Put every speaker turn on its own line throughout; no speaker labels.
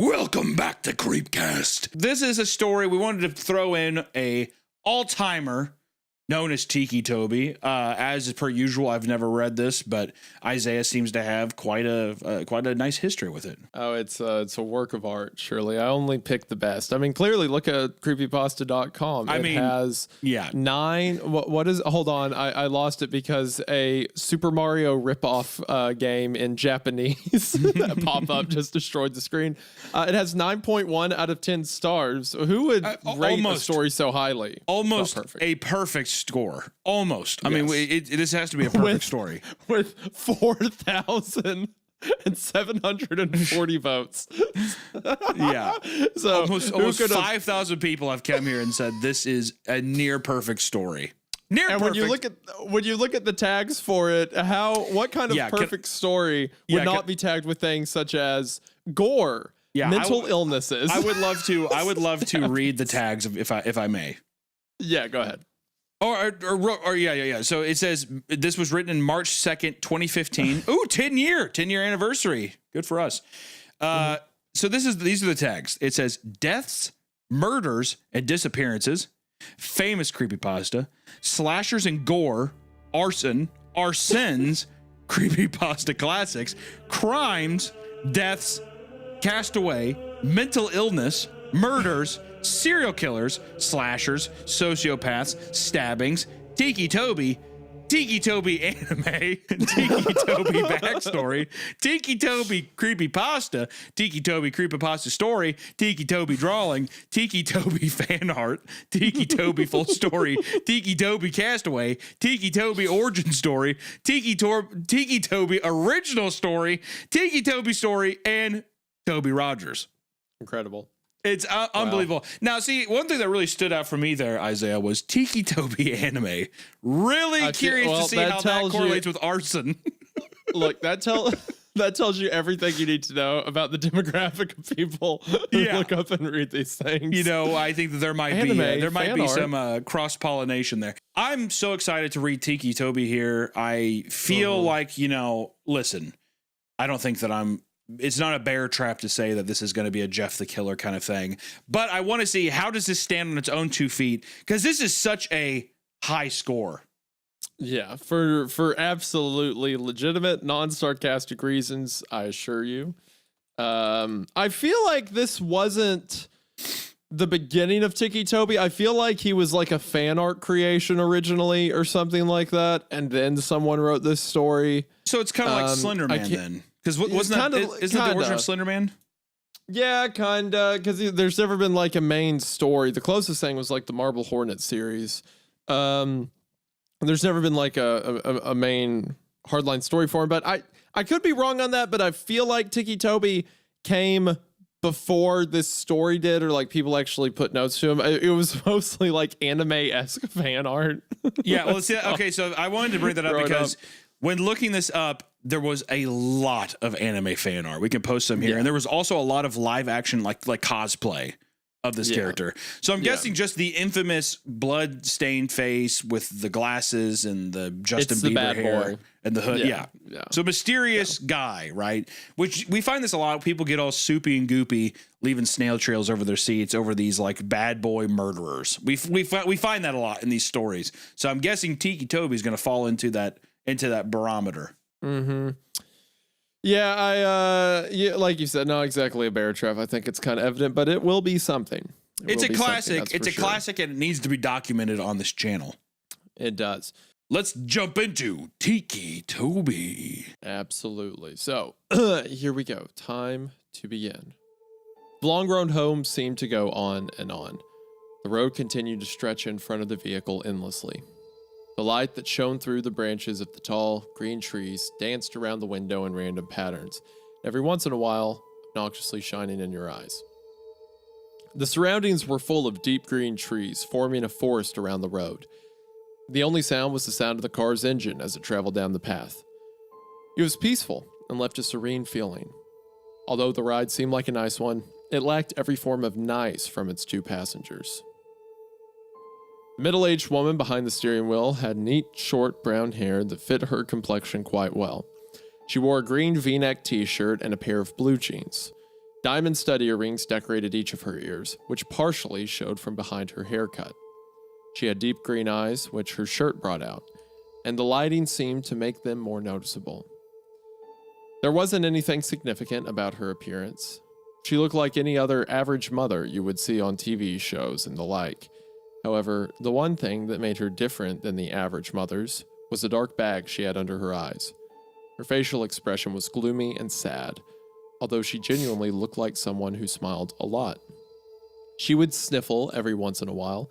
Welcome back to Creepcast. This is a story we wanted to throw in a all-timer known as Tiki Toby. As per usual, I've never read this, but Isaiah seems to have quite a nice history with it.
Oh, it's a work of art, surely. I only picked the best. I mean, clearly, look at creepypasta.com. It has 9. What is? Hold on, I lost it because a Super Mario ripoff game in Japanese pop up just destroyed the screen. It has 9.1 out of 10 stars. Who would rate a story so highly?
Almost a perfect score. Almost. I mean, this has to be a perfect story.
With 4,740 votes.
Yeah.
So
almost 5,000 people have come here and said this is a near perfect story. Near perfect.
When you look at the tags for it, what kind of perfect story would not be tagged with things such as gore, mental illnesses?
I would love to read the tags if I may.
Yeah, go ahead.
Or So it says this was written in March 2nd, 2015. Ooh, 10-year anniversary. Good for us. So these are the tags. It says deaths, murders, and disappearances, famous creepypasta, slashers and gore, arson, arsons, creepypasta classics, crimes, deaths, castaway, mental illness, murders, serial killers, slashers, sociopaths, stabbings, Tiki Toby anime, Tiki Toby backstory, Tiki Toby creepypasta, Tiki Toby creepypasta story, Tiki Toby drawing, Tiki Toby fan art, Tiki Toby full story, Tiki Toby castaway, Tiki Toby origin story, Tiki Toby original story, Tiki Toby story, and Toby Rogers.
Incredible.
It's unbelievable. Now, see, one thing that really stood out for me there, Isaiah, was Tiki Toby anime. Really curious to see how that correlates with arson.
Look, that tells you everything you need to know about the demographic of people who look up and read these things.
You know, I think that there might be some cross-pollination there. I'm so excited to read Tiki Toby here. I feel like, listen, I don't think that it's not a bear trap to say that this is going to be a Jeff the Killer kind of thing, but I want to see how does this stand on its own 2 feet, because this is such a high score.
Yeah, for absolutely legitimate, non-sarcastic reasons, I assure you. I feel like this wasn't the beginning of Tiki Toby. I feel like he was like a fan art creation originally or something like that, and then someone wrote this story.
So it's kind of like Slender Man then. Because isn't that the origin of Slender Man?
Yeah, kinda. Because there's never been like a main story. The closest thing was like the Marble Hornet series. There's never been like a main hardline story for him. But I could be wrong on that. But I feel like Tiki Toby came before this story did, or like people actually put notes to him. It was mostly like anime-esque fan art.
Yeah. Well, okay. So I wanted to bring that up because when looking this up, there was a lot of anime fan art. We can post some here. And there was also a lot of live action, like cosplay of this character. So I'm guessing just the infamous blood stained face with the glasses and the Justin Bieber hair and the hood. Yeah. So mysterious guy, right? Which we find this a lot. People get all soupy and goopy, leaving snail trails over their seats over these like bad boy murderers. We find that a lot in these stories. So I'm guessing Tiki Toby is going to fall into that barometer.
Mm-hmm. Yeah, like you said, not exactly a bear trap. I think it's kind of evident, but it will be something.
It's a classic. It's a classic, and it needs to be documented on this channel.
It does.
Let's jump into Tiki Toby.
Absolutely. So here we go. Time to begin. The long road home seemed to go on and on. The road continued to stretch in front of the vehicle endlessly. The light that shone through the branches of the tall, green trees danced around the window in random patterns, every once in a while, obnoxiously shining in your eyes. The surroundings were full of deep green trees, forming a forest around the road. The only sound was the sound of the car's engine as it traveled down the path. It was peaceful and left a serene feeling. Although the ride seemed like a nice one, it lacked every form of nice from its 2 passengers. The middle-aged woman behind the steering wheel had neat, short brown hair that fit her complexion quite well. She wore a green V-neck t-shirt and a pair of blue jeans. Diamond stud earrings decorated each of her ears, which partially showed from behind her haircut. She had deep green eyes, which her shirt brought out, and the lighting seemed to make them more noticeable. There wasn't anything significant about her appearance. She looked like any other average mother you would see on TV shows and the like. However, the one thing that made her different than the average mothers was the dark bag she had under her eyes. Her facial expression was gloomy and sad, although she genuinely looked like someone who smiled a lot. She would sniffle every once in a while,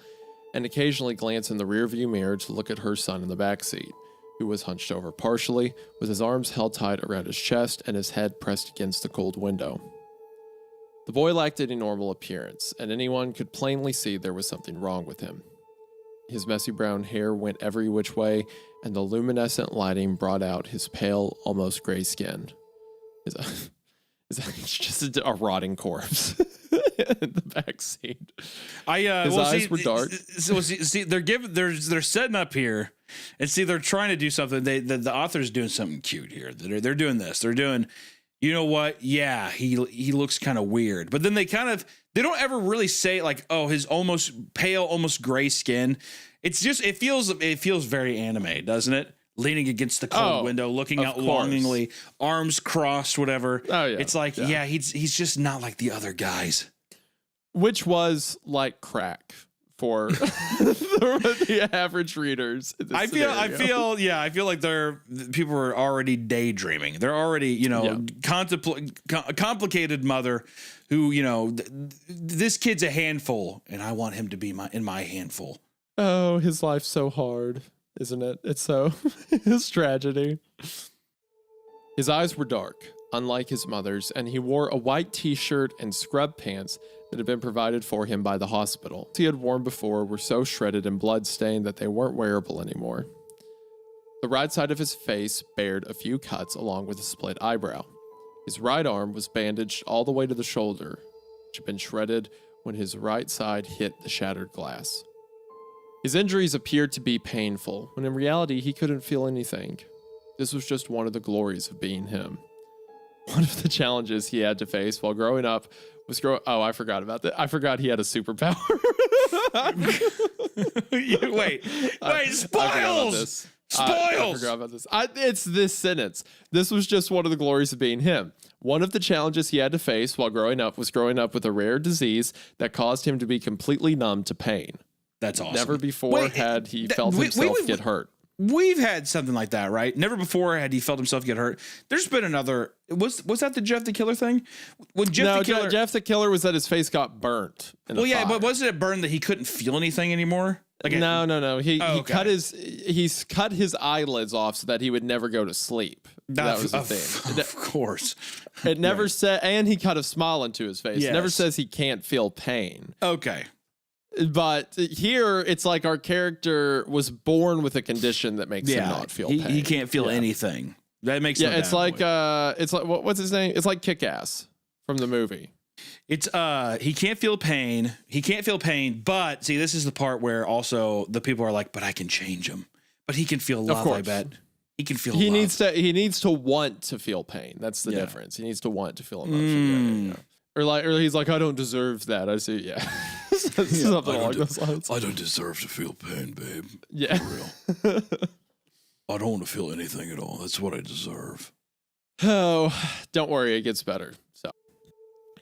and occasionally glance in the rearview mirror to look at her son in the back seat, who was hunched over partially, with his arms held tight around his chest and his head pressed against the cold window. The boy lacked any normal appearance, and anyone could plainly see there was something wrong with him. His messy brown hair went every which way, and the luminescent lighting brought out his pale, almost gray skin. It's just a rotting corpse in the back seat. His eyes were dark.
See, they're setting up here, and see, they're trying to do something. The author's doing something cute here. They're doing this. They're doing, you know what? Yeah, he looks kind of weird. But then they don't ever really say like, oh, his almost pale, almost gray skin. It's just it feels very anime, doesn't it? Leaning against the cold window, looking out longingly, arms crossed, whatever. Oh yeah, it's like he's just not like the other guys.
Which was like crack for the average readers.
I feel like people are already daydreaming. They're already, complicated mother who, this kid's a handful and I want him to be in my handful.
Oh, his life's so hard, isn't it? It's tragedy. His eyes were dark, unlike his mother's, and he wore a white t-shirt and scrub pants that had been provided for him by the hospital. He had worn before were so shredded and blood-stained that they weren't wearable anymore. The right side of his face bared a few cuts along with a split eyebrow. His right arm was bandaged all the way to the shoulder, which had been shredded when his right side hit the shattered glass. His injuries appeared to be painful, when in reality he couldn't feel anything. This was just one of the glories of being him. One of the challenges he had to face while growing up was I forgot about that. I forgot he had a superpower.
Wait, spoils!
I forgot about this. It's this sentence. This was just one of the glories of being him. One of the challenges he had to face while growing up was growing up with a rare disease that caused him to be completely numb to pain.
That's awesome.
Never before had he felt himself get hurt.
We've had something like that, right? Never before had he felt himself get hurt. There's been another. Was that the Jeff the Killer thing?
Jeff the Killer was that his face got burnt.
But wasn't it burned that he couldn't feel anything anymore?
No. He cut his eyelids off so that he would never go to sleep. That was the thing.
Of course.
It never said, and he cut a smile into his face. Yes. It never says he can't feel pain.
Okay.
But here, it's like our character was born with a condition that makes him not feel pain.
He can't feel anything. That makes no
it's like what's his name? It's like Kick-Ass from the movie.
It's he can't feel pain. He can't feel pain. But see, this is the part where also the people are like, but I can change him. But he can feel love. I bet he can feel.
He love. He needs to want to feel pain. That's the difference. He needs to want to feel emotion. Or he's like, I don't deserve that. I say, something along those lines.
I don't deserve to feel pain, babe.
Yeah.
For real. I don't want to feel anything at all. That's what I deserve.
Oh, don't worry. It gets better. So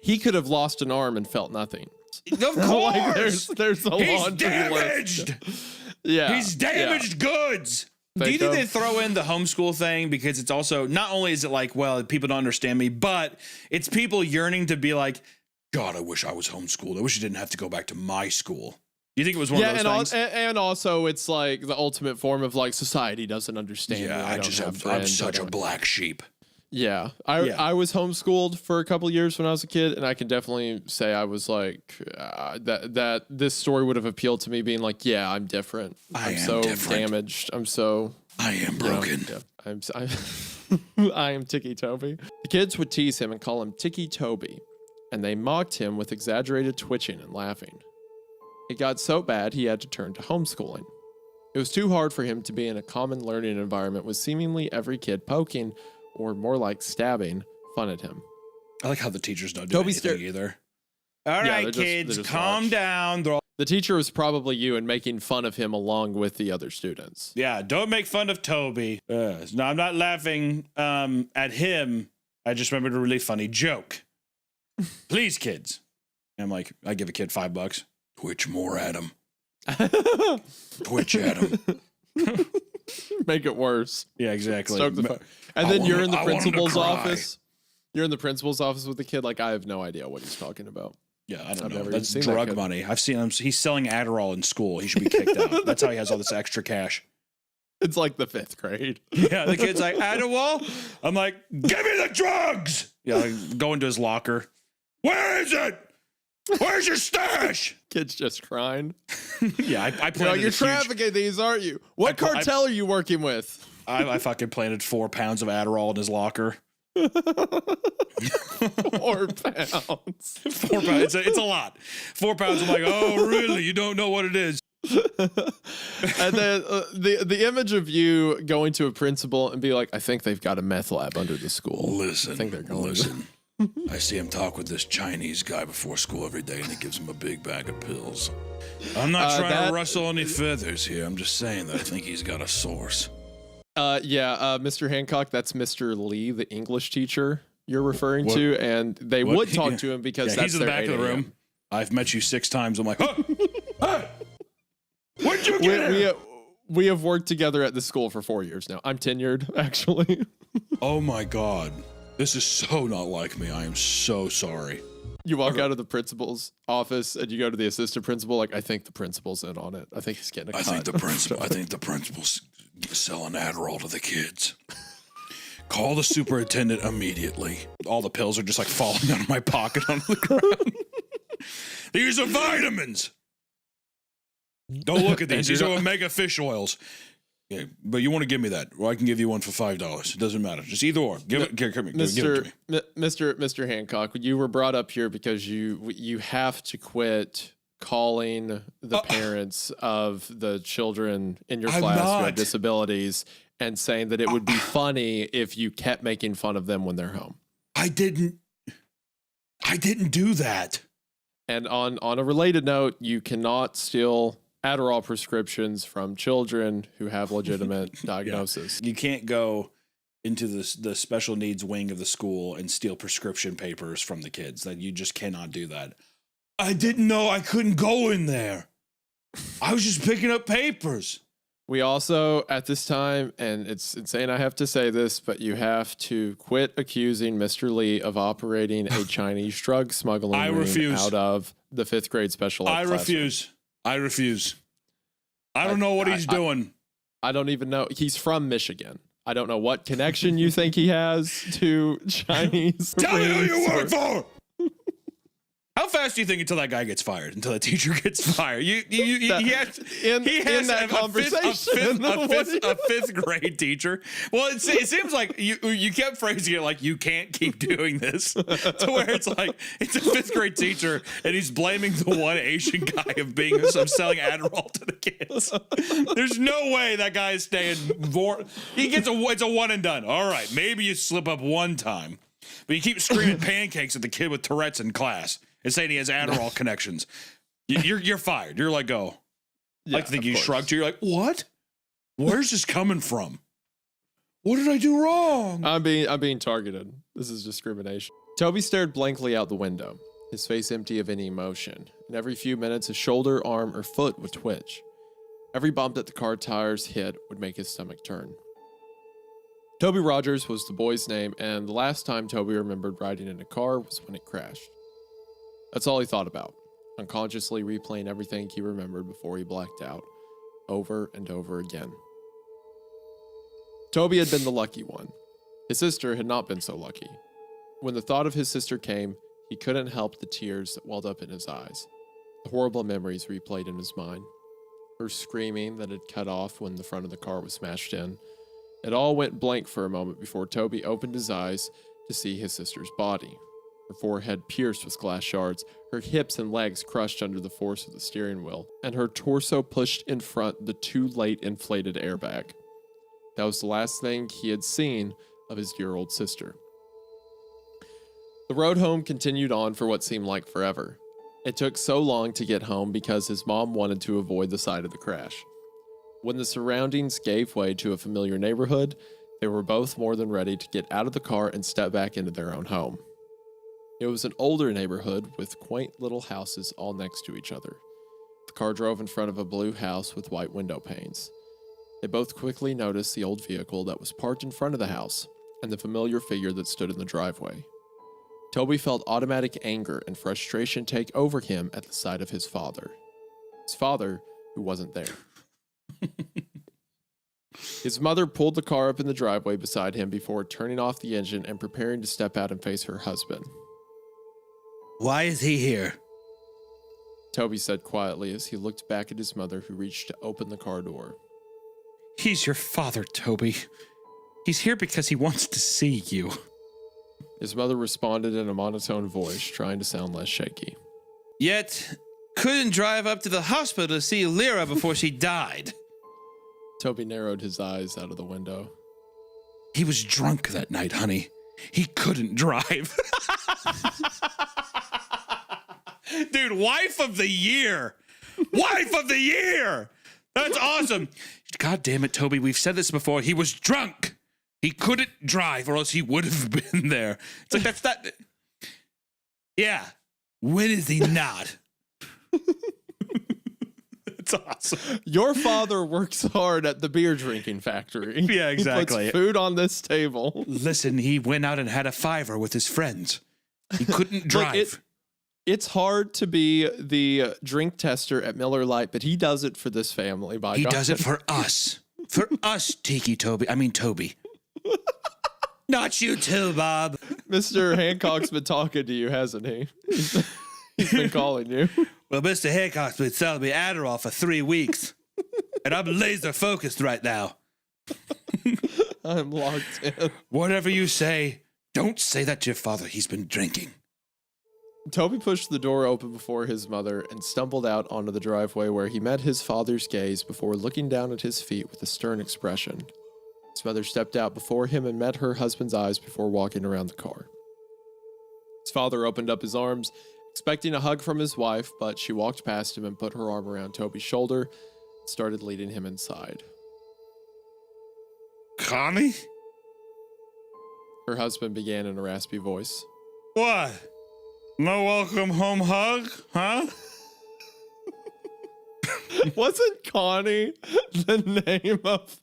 he could have lost an arm and felt nothing.
Of course.
There's a laundry
damaged.
List. Yeah.
He's damaged goods. Do you think they throw in the homeschool thing? Because it's also, not only is it like, well, people don't understand me, but it's people yearning to be like, God, I wish I was homeschooled. I wish I didn't have to go back to my school. Do you think it was one of those things?
And also it's like the ultimate form of like society doesn't understand me.
I'm such a black sheep.
Yeah. I was homeschooled for a couple years when I was a kid, and I can definitely say I was like that this story would have appealed to me being like, yeah, I'm different. I'm so damaged. I am broken. I am Ticci Toby. The kids would tease him and call him Ticci Toby, and they mocked him with exaggerated twitching and laughing. It got so bad he had to turn to homeschooling. It was too hard for him to be in a common learning environment with seemingly every kid poking, or more like stabbing, fun at him.
I like how the teachers don't do
Toby
anything either. All
Yeah,
right,
they're
kids,
just
calm
watch.
down. They're all,
The teacher was probably you and making fun of him along with the other students.
yeah, don't make fun of Toby. No, I'm not laughing at him. I just remembered a really funny joke. Please, kids. And I'm like, I give a kid $5. Twitch more at him. Twitch at him.
Make it worse.
Yeah, exactly.
Stoke the fire. And then you're in the principal's office. You're in the principal's office with the kid. Like, I have no idea what he's talking about.
Yeah, I don't
I've
know.
never
That's
even seen that
drug
kid.
money. I've seen him. He's selling Adderall in school. He should be kicked out. That's how he has all this extra cash.
It's like the 5th grade.
Yeah, the kid's like, Adderall? I'm like, give me the drugs! Yeah, like, go into his locker. Where is it? Where's your stash?
Kid's just crying.
Yeah, I
You're,
planted
you're
a huge,
trafficking these, aren't you? What cartel are you working with?
I fucking planted 4 pounds of Adderall in his locker.
4 pounds.
4 pounds. It's a lot. 4 pounds. I'm like, oh, really? You don't know what it is?
And then the image of you going to a principal and be like, I think they've got a meth lab under the school.
Listen,
I think they're going
listen. I see him talk with this Chinese guy before school every day, and he gives him a big bag of pills. I'm not trying to rustle any feathers here. I'm just saying that I think he's got a source.
Mr. Hancock, that's Mr. Lee, the English teacher you're referring to, and they would talk to him because that's
he's in the
their
back of the
8 a.m.
room. I've met you 6 times. I'm like, huh? Hey! What'd you get?
We have worked together at the school for 4 years now. I'm tenured, actually.
Oh my God. This is so not like me. I am so sorry.
You walk out of the principal's office and you go to the assistant principal. Like, I think the principal's in on it. I think he's getting a cut.
I think the principal's selling Adderall to the kids. Call the superintendent immediately.
All the pills are just like falling out of my pocket onto the ground.
These are vitamins.
Don't look at these. These are omega fish oils. Yeah, but you want to give me that, or I can give you one for $5. It doesn't matter. Just either or. Give it. Here, come here. Give it to me.
Mr. Hancock, you were brought up here because you have to quit calling the parents of the children in your class who have disabilities and saying that it would be funny if you kept making fun of them when they're home.
I didn't do that.
And on a related note, you cannot steal Adderall prescriptions from children who have legitimate diagnosis.
You can't go into the special needs wing of the school and steal prescription papers from the kids. That you just cannot do that.
I didn't know I couldn't go in there. I was just picking up papers.
We also, at this time, and it's insane I have to say this, but you have to quit accusing Mr. Lee of operating a Chinese drug smuggling ring out of the 5th grade special ed classroom.
I refuse. I don't know what he's doing.
I don't even know. He's from Michigan. I don't know what connection you think he has to Chinese.
Tell me who you work for.
How fast do you think until that guy gets fired? Until that teacher gets fired? He has
in that conversation.
A fifth grade teacher. Well, it seems like you kept phrasing it like you can't keep doing this, to where it's like it's a 5th grade teacher and he's blaming the one Asian guy of selling Adderall to the kids. There's no way that guy is staying. He gets it's a one and done. All right, maybe you slip up one time, but you keep screaming pancakes at the kid with Tourette's in class and saying he has Adderall connections. You're fired. You're let go. I like to think you shrugged. You're like, what? Where's this coming from? What did I do wrong?
I'm being targeted. This is discrimination. Toby stared blankly out the window, his face empty of any emotion, and every few minutes his shoulder, arm, or foot would twitch. Every bump that the car tires hit would make his stomach turn. Toby Rogers was the boy's name, and the last time Toby remembered riding in a car was when it crashed. That's all he thought about, unconsciously replaying everything he remembered before he blacked out, over and over again. Toby had been the lucky one. His sister had not been so lucky. When the thought of his sister came, he couldn't help the tears that welled up in his eyes. The horrible memories replayed in his mind. Her screaming that had cut off when the front of the car was smashed in. It all went blank for a moment before Toby opened his eyes to see his sister's body. Her forehead pierced with glass shards, her hips and legs crushed under the force of the steering wheel, and her torso pushed in front the too late inflated airbag. That was the last thing he had seen of his dear old sister. The road home continued on for what seemed like forever. It took so long to get home because his mom wanted to avoid the sight of the crash. When the surroundings gave way to a familiar neighborhood, they were both more than ready to get out of the car and step back into their own home. It was an older neighborhood with quaint little houses all next to each other. The car drove in front of a blue house with white window panes. They both quickly noticed the old vehicle that was parked in front of the house and the familiar figure that stood in the driveway. Toby felt automatic anger and frustration take over him at the sight of his father. His father, who wasn't there. His mother pulled the car up in the driveway beside him before turning off the engine and preparing to step out and face her husband.
Why is he here?
Toby said quietly as he looked back at his mother, who reached to open the car door.
He's your father, Toby. He's here because he wants to see you.
His mother responded in a monotone voice, trying to sound less shaky.
Yet, couldn't drive up to the hospital to see Lyra before she died.
Toby narrowed his eyes out of the window.
He was drunk that night, honey. He couldn't drive. Dude, wife of the year. Wife of the year. That's awesome. God damn it, Toby. We've said this before. He was drunk. He couldn't drive, or else he would have been there. It's like, that's that. Yeah. When is he not? It's awesome.
Your father works hard at the beer drinking factory.
Yeah, exactly.
He puts food on this table.
Listen, he went out and had a fiver with his friends. He couldn't drive.
It's hard to be the drink tester at Miller Lite, but he does it for this family. By
He
God.
does it for us. For us, Toby. Not you too, Bob.
Mr. Hancock's been talking to you, hasn't he? He's been calling you.
Well, Mr. Hancock's been selling me Adderall for 3 weeks, and I'm laser focused right now.
I'm locked in.
Whatever you say, don't say that to your father. He's been drinking.
Toby pushed the door open before his mother and stumbled out onto the driveway, where he met his father's gaze before looking down at his feet with a stern expression. His mother stepped out before him and met her husband's eyes before walking around the car. His father opened up his arms, expecting a hug from his wife, but she walked past him and put her arm around Toby's shoulder and started leading him inside.
Connie?
Her husband began in a raspy voice.
What? No welcome home hug, huh?
Wasn't Connie the name of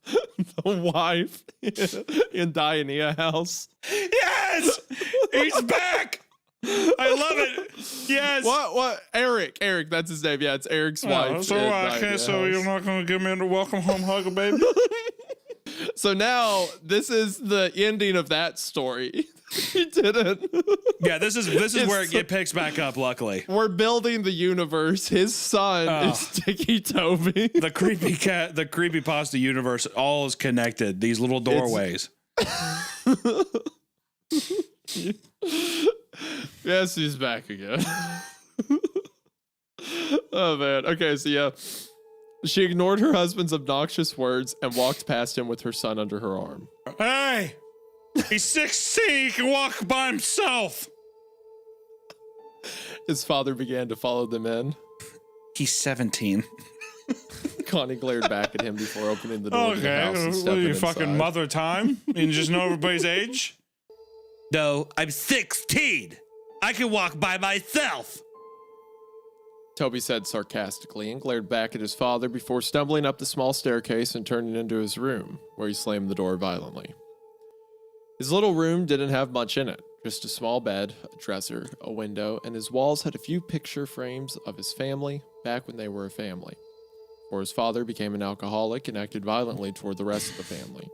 the wife in Diania House?
Yes! He's back! I love it. Yes.
What? Eric, that's his name. Yeah, it's Eric's wife.
So
in
I can't.
Diania
So
House.
you're not going to give me a welcome home hug, baby?
So now this is the ending of that story. He didn't.
Yeah, this is where it picks back up. Luckily,
We're building the universe. His son is Tiki Toby.
the creepy pasta universe, all is connected. These little doorways.
Yes, he's back again. Oh man. Okay, so yeah. She ignored her husband's obnoxious words and walked past him with her son under her arm.
Hey, he's 16. He can walk by himself.
His father began to follow them in.
He's 17.
Connie glared back at him before opening the door to the house and
what are
stepping
you,
inside.
fucking mother time? You just know everybody's age? No, I'm 16. I can walk by myself.
Toby said sarcastically and glared back at his father before stumbling up the small staircase and turning into his room, where he slammed the door violently. His little room didn't have much in it, just a small bed, a dresser, a window, and his walls had a few picture frames of his family back when they were a family, before his father became an alcoholic and acted violently toward the rest of the family.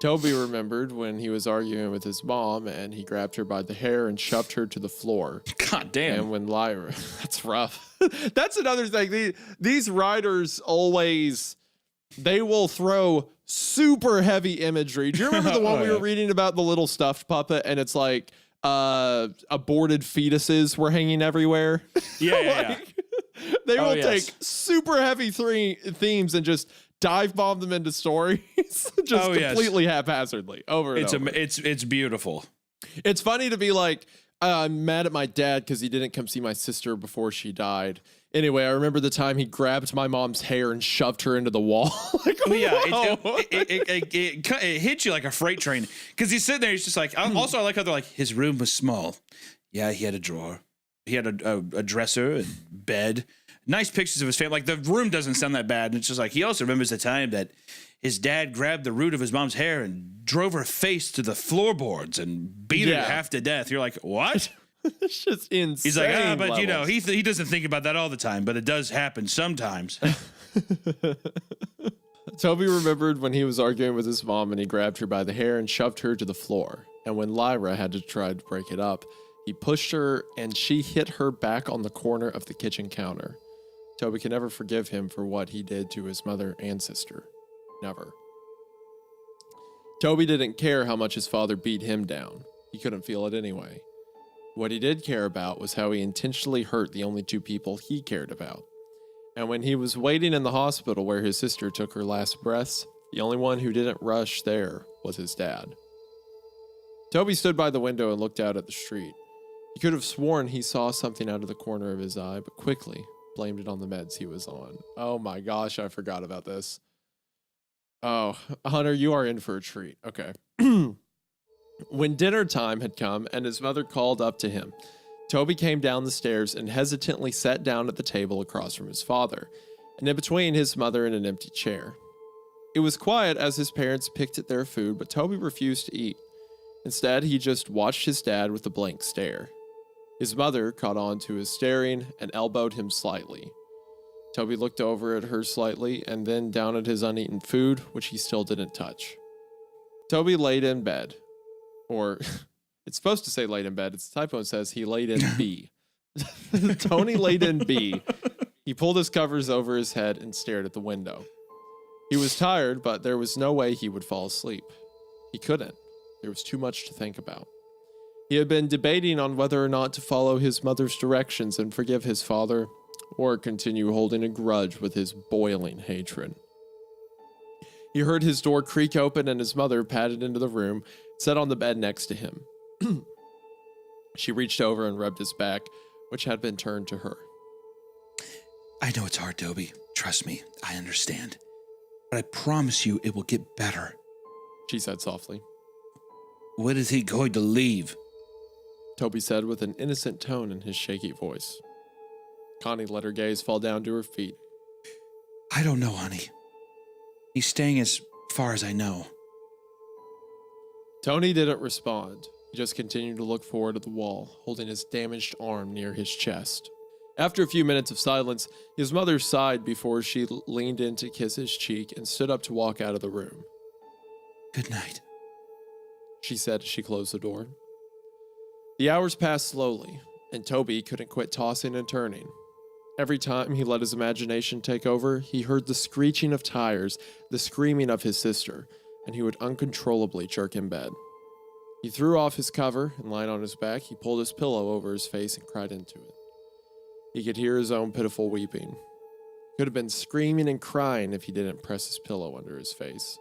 Toby remembered when he was arguing with his mom and he grabbed her by the hair and shoved her to the floor.
God damn.
And when Lyra, that's rough. That's another thing. These writers always, they will throw super heavy imagery. Do you remember the one we were reading about, the little stuffed puppet? And it's like aborted fetuses were hanging everywhere.
Yeah.
They will take super heavy themes and just dive bomb them into stories just completely haphazardly over and over.
It's beautiful.
It's funny to be like, I'm mad at my dad because he didn't come see my sister before she died. Anyway, I remember the time he grabbed my mom's hair and shoved her into the wall. Like,
Well, yeah,
whoa.
it hit you like a freight train because he's sitting there. He's just like, also, I like how they're like, his room was small. Yeah, he had a drawer. He had a dresser and bed. Nice pictures of his family. Like, the room doesn't sound that bad. And it's just like, he also remembers the time that his dad grabbed the root of his mom's hair and drove her face to the floorboards and beat her half to death. You're like, what?
It's just insane.
He's like, but you know,
levels.
he doesn't think about that all the time, but it does happen sometimes.
Toby remembered when he was arguing with his mom and he grabbed her by the hair and shoved her to the floor. And when Lyra had to try to break it up, he pushed her and she hit her back on the corner of the kitchen counter. Toby can never forgive him for what he did to his mother and sister. Never. Toby didn't care how much his father beat him down. He couldn't feel it anyway. What he did care about was how he intentionally hurt the only two people he cared about. And when he was waiting in the hospital where his sister took her last breaths, the only one who didn't rush there was his dad. Toby stood by the window and looked out at the street. He could have sworn he saw something out of the corner of his eye, but quickly blamed it on the meds he was on. Oh my gosh, I forgot about this. Oh, Hunter, you are in for a treat. Okay. When dinner time had come and his mother called up to him, Toby came down the stairs and hesitantly sat down at the table across from his father, and in between his mother and an empty chair. It was quiet as his parents picked at their food, but Toby refused to eat. Instead, he just watched his dad with a blank stare. His mother caught on to his staring and elbowed him slightly. Toby looked over at her slightly and then down at his uneaten food, which he still didn't touch. Toby laid in bed. Or, it's supposed to say laid in bed. It's the typo. It says he laid in B. Tony laid in B. He pulled his covers over his head and stared at the window. He was tired, but there was no way he would fall asleep. He couldn't. There was too much to think about. He had been debating on whether or not to follow his mother's directions and forgive his father, or continue holding a grudge with his boiling hatred. He heard his door creak open and his mother padded into the room, sat on the bed next to him. She reached over and rubbed his back, which had been turned to her.
I know it's hard, Toby. Trust me, I understand. But I promise you it will get better.
She said softly.
When is he going to leave?
Toby said with an innocent tone in his shaky voice. Connie let her gaze fall down to her feet.
I don't know, honey. He's staying as far as I know.
Tony didn't respond. He just continued to look forward at the wall, holding his damaged arm near his chest. After a few minutes of silence, his mother sighed before she leaned in to kiss his cheek and stood up to walk out of the room.
Good night,
she said as she closed the door. The hours passed slowly, and Toby couldn't quit tossing and turning. Every time he let his imagination take over, he heard the screeching of tires, the screaming of his sister, and he would uncontrollably jerk in bed. He threw off his cover, and lying on his back, he pulled his pillow over his face and cried into it. He could hear his own pitiful weeping. He could have been screaming and crying if he didn't press his pillow under his face.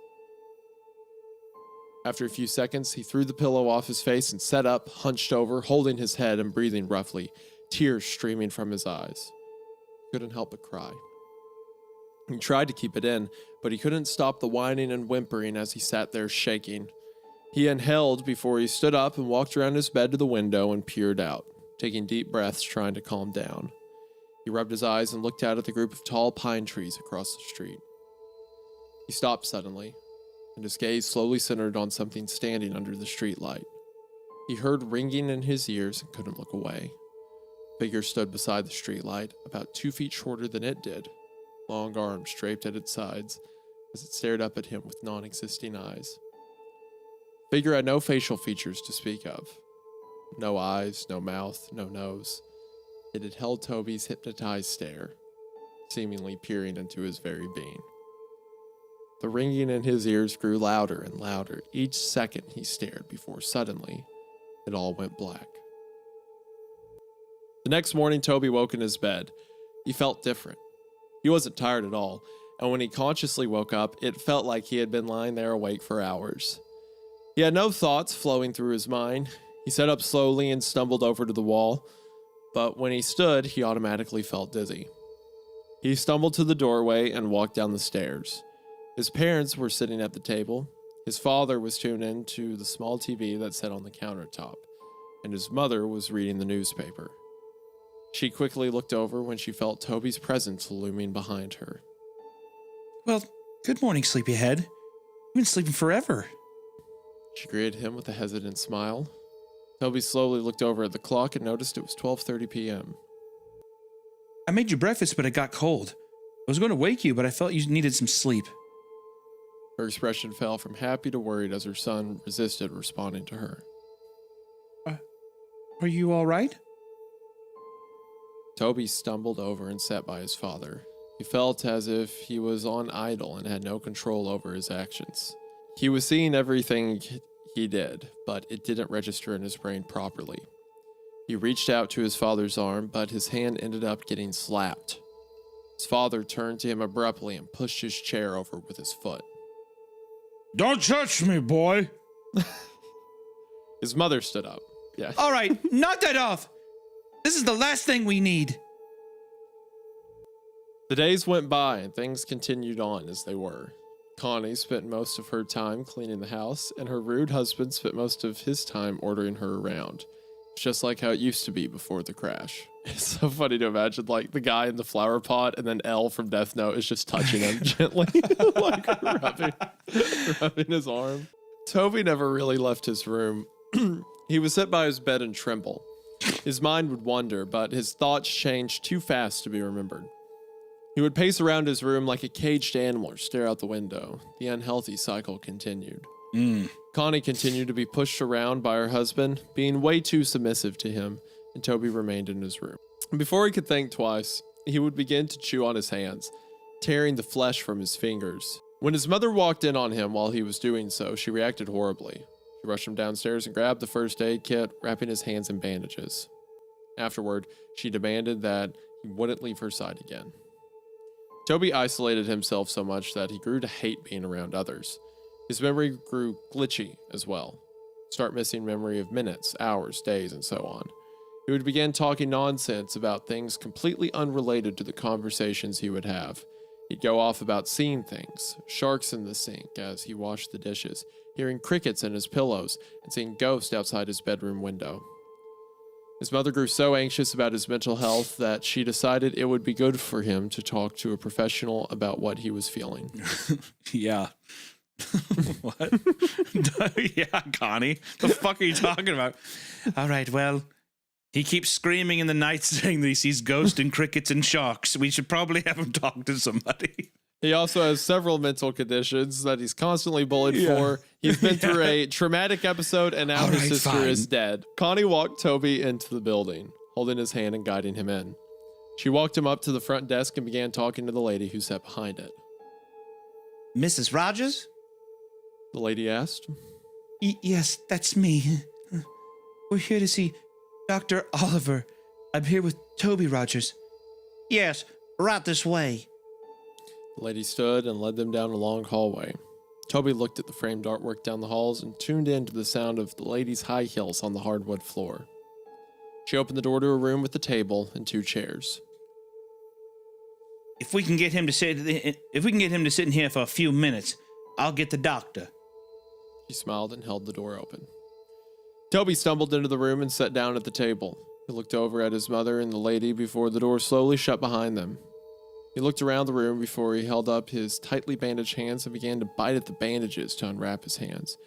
After a few seconds, he threw the pillow off his face and sat up, hunched over, holding his head and breathing roughly, tears streaming from his eyes. He couldn't help but cry. He tried to keep it in, but he couldn't stop the whining and whimpering as he sat there shaking. He inhaled before he stood up and walked around his bed to the window and peered out, taking deep breaths trying to calm down. He rubbed his eyes and looked out at the group of tall pine trees across the street. He stopped suddenly, and his gaze slowly centered on something standing under the streetlight. He heard ringing in his ears and couldn't look away. A figure stood beside the streetlight, about 2 feet shorter than it did, long arms draped at its sides as it stared up at him with non-existing eyes. The figure had no facial features to speak of. No eyes, no mouth, no nose. It had held Toby's hypnotized stare, seemingly peering into his very being. The ringing in his ears grew louder and louder each second he stared before suddenly it all went black. The next morning, Toby woke in his bed. He felt different. He wasn't tired at all, and when he consciously woke up, it felt like he had been lying there awake for hours. He had no thoughts flowing through his mind. He sat up slowly and stumbled over to the wall, but when he stood, he automatically felt dizzy. He stumbled to the doorway and walked down the stairs. His parents were sitting at the table. His father was tuned in to the small TV that sat on the countertop, and his mother was reading the newspaper. She quickly looked over when she felt Toby's presence looming behind her.
Well, good morning, sleepyhead. You've been sleeping forever.
She greeted him with a hesitant smile. Toby slowly looked over at the clock and noticed it was 12:30 p.m.
I made you breakfast, but it got cold. I was going to wake you, but I felt you needed some sleep.
Her expression fell from happy to worried as her son resisted responding to her.
Are you all right?
Toby stumbled over and sat by his father. He felt as if he was on idle and had no control over his actions. He was seeing everything he did, but it didn't register in his brain properly. He reached out to his father's arm, but his hand ended up getting slapped. His father turned to him abruptly and pushed his chair over with his foot.
Don't touch me, boy.
His mother stood up. Yeah.
All right, knock that off. This is the last thing we need.
The days went by and things continued on as they were. Connie spent most of her time cleaning the house, and her rude husband spent most of his time ordering her around. It's just like how it used to be before the crash. It's so funny to imagine, like, the guy in the flower pot, and then Elle from Death Note is just touching him gently, like rubbing his arm. Toby never really left his room. He would sit by his bed and tremble. His mind would wander, but his thoughts changed too fast to be remembered. He would pace around his room like a caged animal or stare out the window. The unhealthy cycle continued. Connie continued to be pushed around by her husband, being way too submissive to him, and Toby remained in his room. Before he could think twice, he would begin to chew on his hands, tearing the flesh from his fingers. When his mother walked in on him while he was doing so, she reacted horribly. She rushed him downstairs and grabbed the first aid kit, wrapping his hands in bandages. Afterward, she demanded that he wouldn't leave her side again. Toby isolated himself so much that he grew to hate being around others. His memory grew glitchy as well. Start missing memory of minutes, hours, days, and so on. He would begin talking nonsense about things completely unrelated to the conversations he would have. He'd go off about seeing things, sharks in the sink as he washed the dishes, hearing crickets in his pillows, and seeing ghosts outside his bedroom window. His mother grew so anxious about his mental health that she decided it would be good for him to talk to a professional about what he was feeling.
Yeah. What? Yeah, Connie. The fuck are you talking about? All right, well, he keeps screaming in the night saying that he sees ghosts and crickets and sharks. We should probably have him talk to somebody.
He also has several mental conditions that he's constantly bullied for. He's been through a traumatic episode, and now his sister is dead. Connie walked Toby into the building, holding his hand and guiding him in. She walked him up to the front desk and began talking to the lady who sat behind it.
Mrs. Rogers?
The lady asked.
Yes, that's me. We're here to see Dr. Oliver. I'm here with Toby Rogers. Yes, right this way.
The lady stood and led them down a long hallway. Toby looked at the framed artwork down the halls and tuned in to the sound of the lady's high heels on the hardwood floor. She opened the door to a room with a table and 2 chairs.
If we can get him to sit in here for a few minutes, I'll get the doctor.
She smiled and held the door open. Toby stumbled into the room and sat down at the table. He looked over at his mother and the lady before the door slowly shut behind them. He looked around the room before he held up his tightly bandaged hands and began to bite at the bandages to unwrap his hands.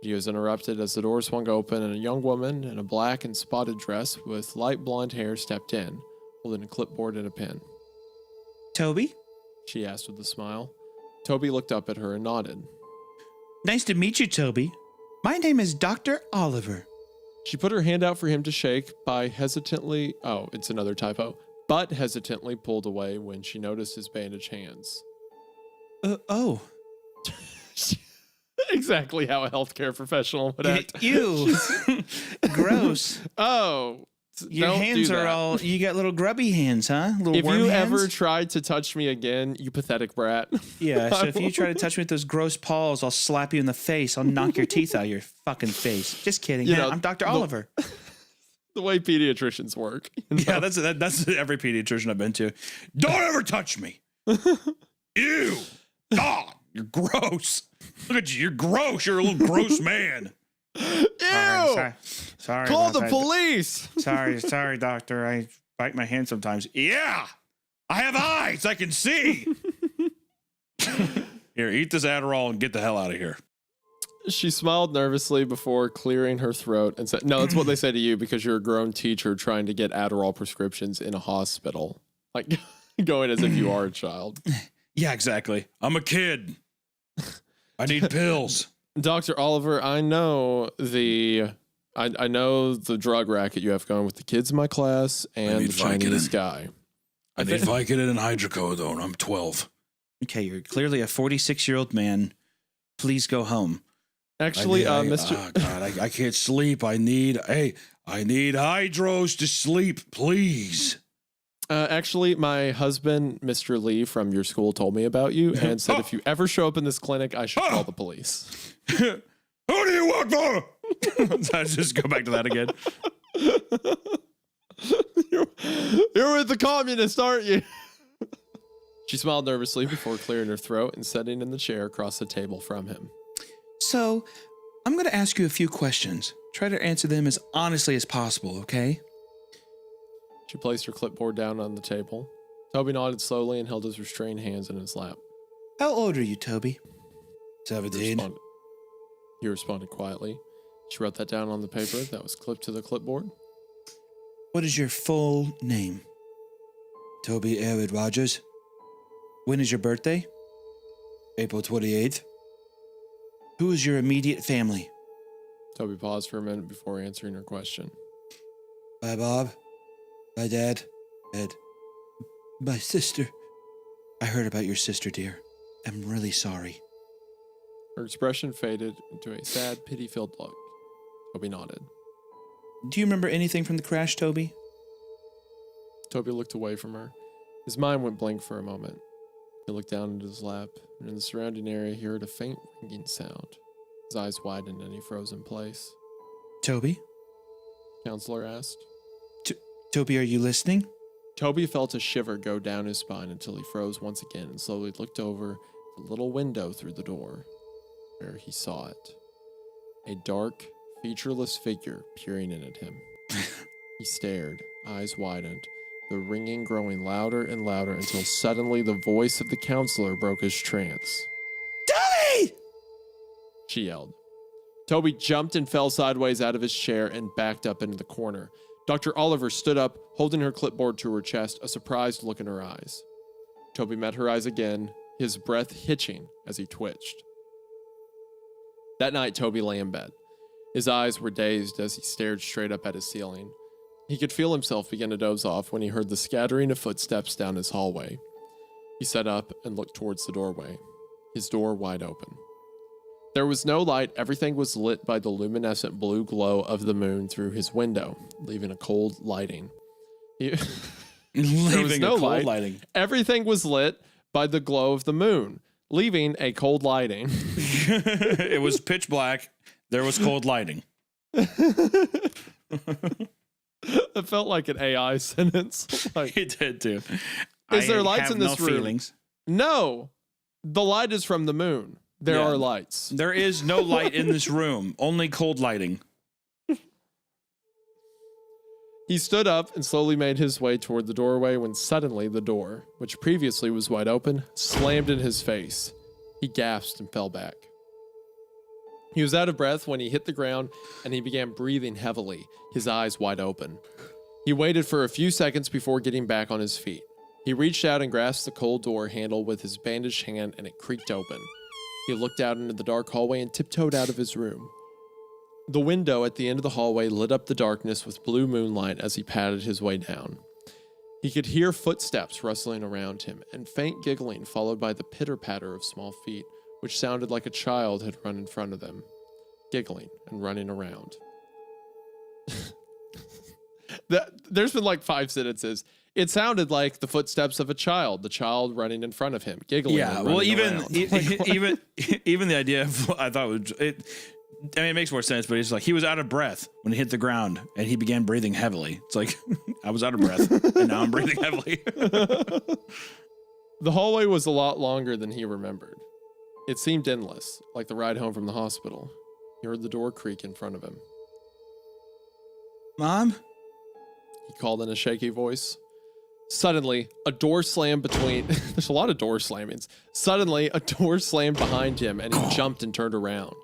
He was interrupted as the door swung open and a young woman in a black and spotted dress with light blonde hair stepped in, holding a clipboard and a pen.
Toby?
She asked with a smile. Toby looked up at her and nodded.
Nice to meet you, Toby. My name is Dr. Oliver.
She put her hand out for him to shake but hesitantly pulled away when she noticed his bandaged hands.
Oh.
Exactly how a healthcare professional would act.
Ew. Gross.
Oh,
Your
Don't
hands
do
are
that.
all, you got little grubby hands, huh? Little
If
worm
you
hands?
ever try to touch me again, you pathetic brat.
Yeah, so if you try to touch me with those gross paws, I'll slap you in the face. I'll knock your teeth out of your fucking face. Just kidding.
You know,
I'm Dr. Oliver.
The way pediatricians work.
Yeah, that's every pediatrician I've been to. Don't ever touch me. Ew. God, you're gross. Look at you. You're gross. You're a little gross man.
Ew!
Sorry.
Call the police!
Sorry, doctor. I bite my hand sometimes. Yeah, I have eyes. I can see. Here, eat this Adderall and get the hell out of here.
She smiled nervously before clearing her throat and said, no, that's what they say to you because you're a grown teacher trying to get Adderall prescriptions in a hospital. Like, going as if you are a child.
Yeah, exactly. I'm a kid. I need pills.
Dr. Oliver, I know the drug racket you have going with the kids in my class and the Chinese guy.
I need Vicodin and hydrocodone. I'm 12.
Okay, you're clearly a 46-year-old man. Please go home.
Actually, Mr.
Oh God, I can't sleep. I need hydros to sleep, please.
Actually, my husband, Mr. Lee from your school, told me about you and said if you ever show up in this clinic, I should call the police.
Who do you work for?
Let's just go back to that again.
You're with the communists, aren't you? She smiled nervously before clearing her throat and sitting in the chair across the table from him.
So, I'm going to ask you a few questions. Try to answer them as honestly as possible, okay?
She placed her clipboard down on the table. Toby nodded slowly and held his restrained hands in his lap.
How old are you, Toby?
17.
He responded quietly. She wrote that down on the paper that was clipped to the clipboard.
What is your full name?
Toby Arid Rogers.
When is your birthday?
April 28th.
Who is your immediate family?
Toby paused for a minute before answering her question.
My Bob. My dad. Ed.
My sister. I heard about your sister, dear. I'm really sorry.
Her expression faded into a sad, pity-filled look. Toby nodded.
Do you remember anything from the crash, Toby?
Toby looked away from her. His mind went blank for a moment. He looked down into his lap, and in the surrounding area he heard a faint ringing sound. His eyes widened and he froze in place.
Toby?
Counselor asked.
Toby, are you listening?
Toby felt a shiver go down his spine until he froze once again and slowly looked over the little window through the door, where he saw it. A dark, featureless figure peering in at him. He stared, eyes widened, the ringing growing louder and louder until suddenly the voice of the counselor broke his trance.
Toby!
She yelled. Toby jumped and fell sideways out of his chair and backed up into the corner. Dr. Oliver stood up, holding her clipboard to her chest, a surprised look in her eyes. Toby met her eyes again, his breath hitching as he twitched. That night, Toby lay in bed. His eyes were dazed as he stared straight up at his ceiling. He could feel himself begin to doze off when he heard the scattering of footsteps down his hallway. He sat up and looked towards the doorway, his door wide open. There was no light. Everything was lit by the luminescent blue glow of the moon through his window, leaving a cold lighting. There was no light.
lighting.
Everything was lit by the glow of the moon, leaving a cold lighting.
It was pitch black. There was cold lighting.
It felt like an AI sentence. Like,
It did too.
is there lights in this room?
Feelings.
No. The light is from the moon. There
Yeah.
are lights.
There is no light in this room. Only cold lighting.
He stood up and slowly made his way toward the doorway when suddenly the door, which previously was wide open, slammed in his face. He gasped and fell back. He was out of breath when he hit the ground and he began breathing heavily, his eyes wide open. He waited for a few seconds before getting back on his feet. He reached out and grasped the cold door handle with his bandaged hand and it creaked open. He looked out into the dark hallway and tiptoed out of his room. The window at the end of the hallway lit up the darkness with blue moonlight as he padded his way down. He could hear footsteps rustling around him and faint giggling followed by the pitter-patter of small feet, which sounded like a child had run in front of them, giggling and running around. There's been like 5 sentences. It sounded like the footsteps of a child, the child running in front of him, giggling.
Yeah,
and
well,
running
even
around.
even the idea of, I thought it. I mean, it makes more sense, but it's like he was out of breath when he hit the ground and he began breathing heavily. It's like I was out of breath and now I'm breathing heavily.
The hallway was a lot longer than he remembered. It seemed endless, like the ride home from the hospital. He heard the door creak in front of him.
Mom?
He called in a shaky voice. Suddenly, a door slammed between... There's a lot of door slammings. Suddenly, a door slammed behind him, and he jumped and turned around.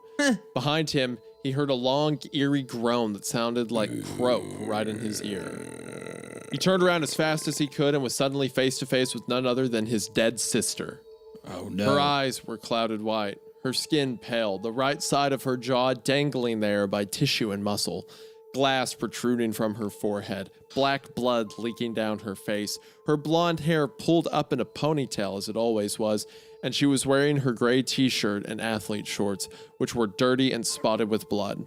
Behind him, he heard a long, eerie groan that sounded like croak right in his ear. He turned around as fast as he could and was suddenly face to face with none other than his dead sister.
Oh, no.
Her eyes were clouded white, her skin pale, the right side of her jaw dangling there by tissue and muscle. Glass protruding from her forehead, black blood leaking down her face, her blonde hair pulled up in a ponytail as it always was, and she was wearing her gray t-shirt and athlete shorts, which were dirty and spotted with blood.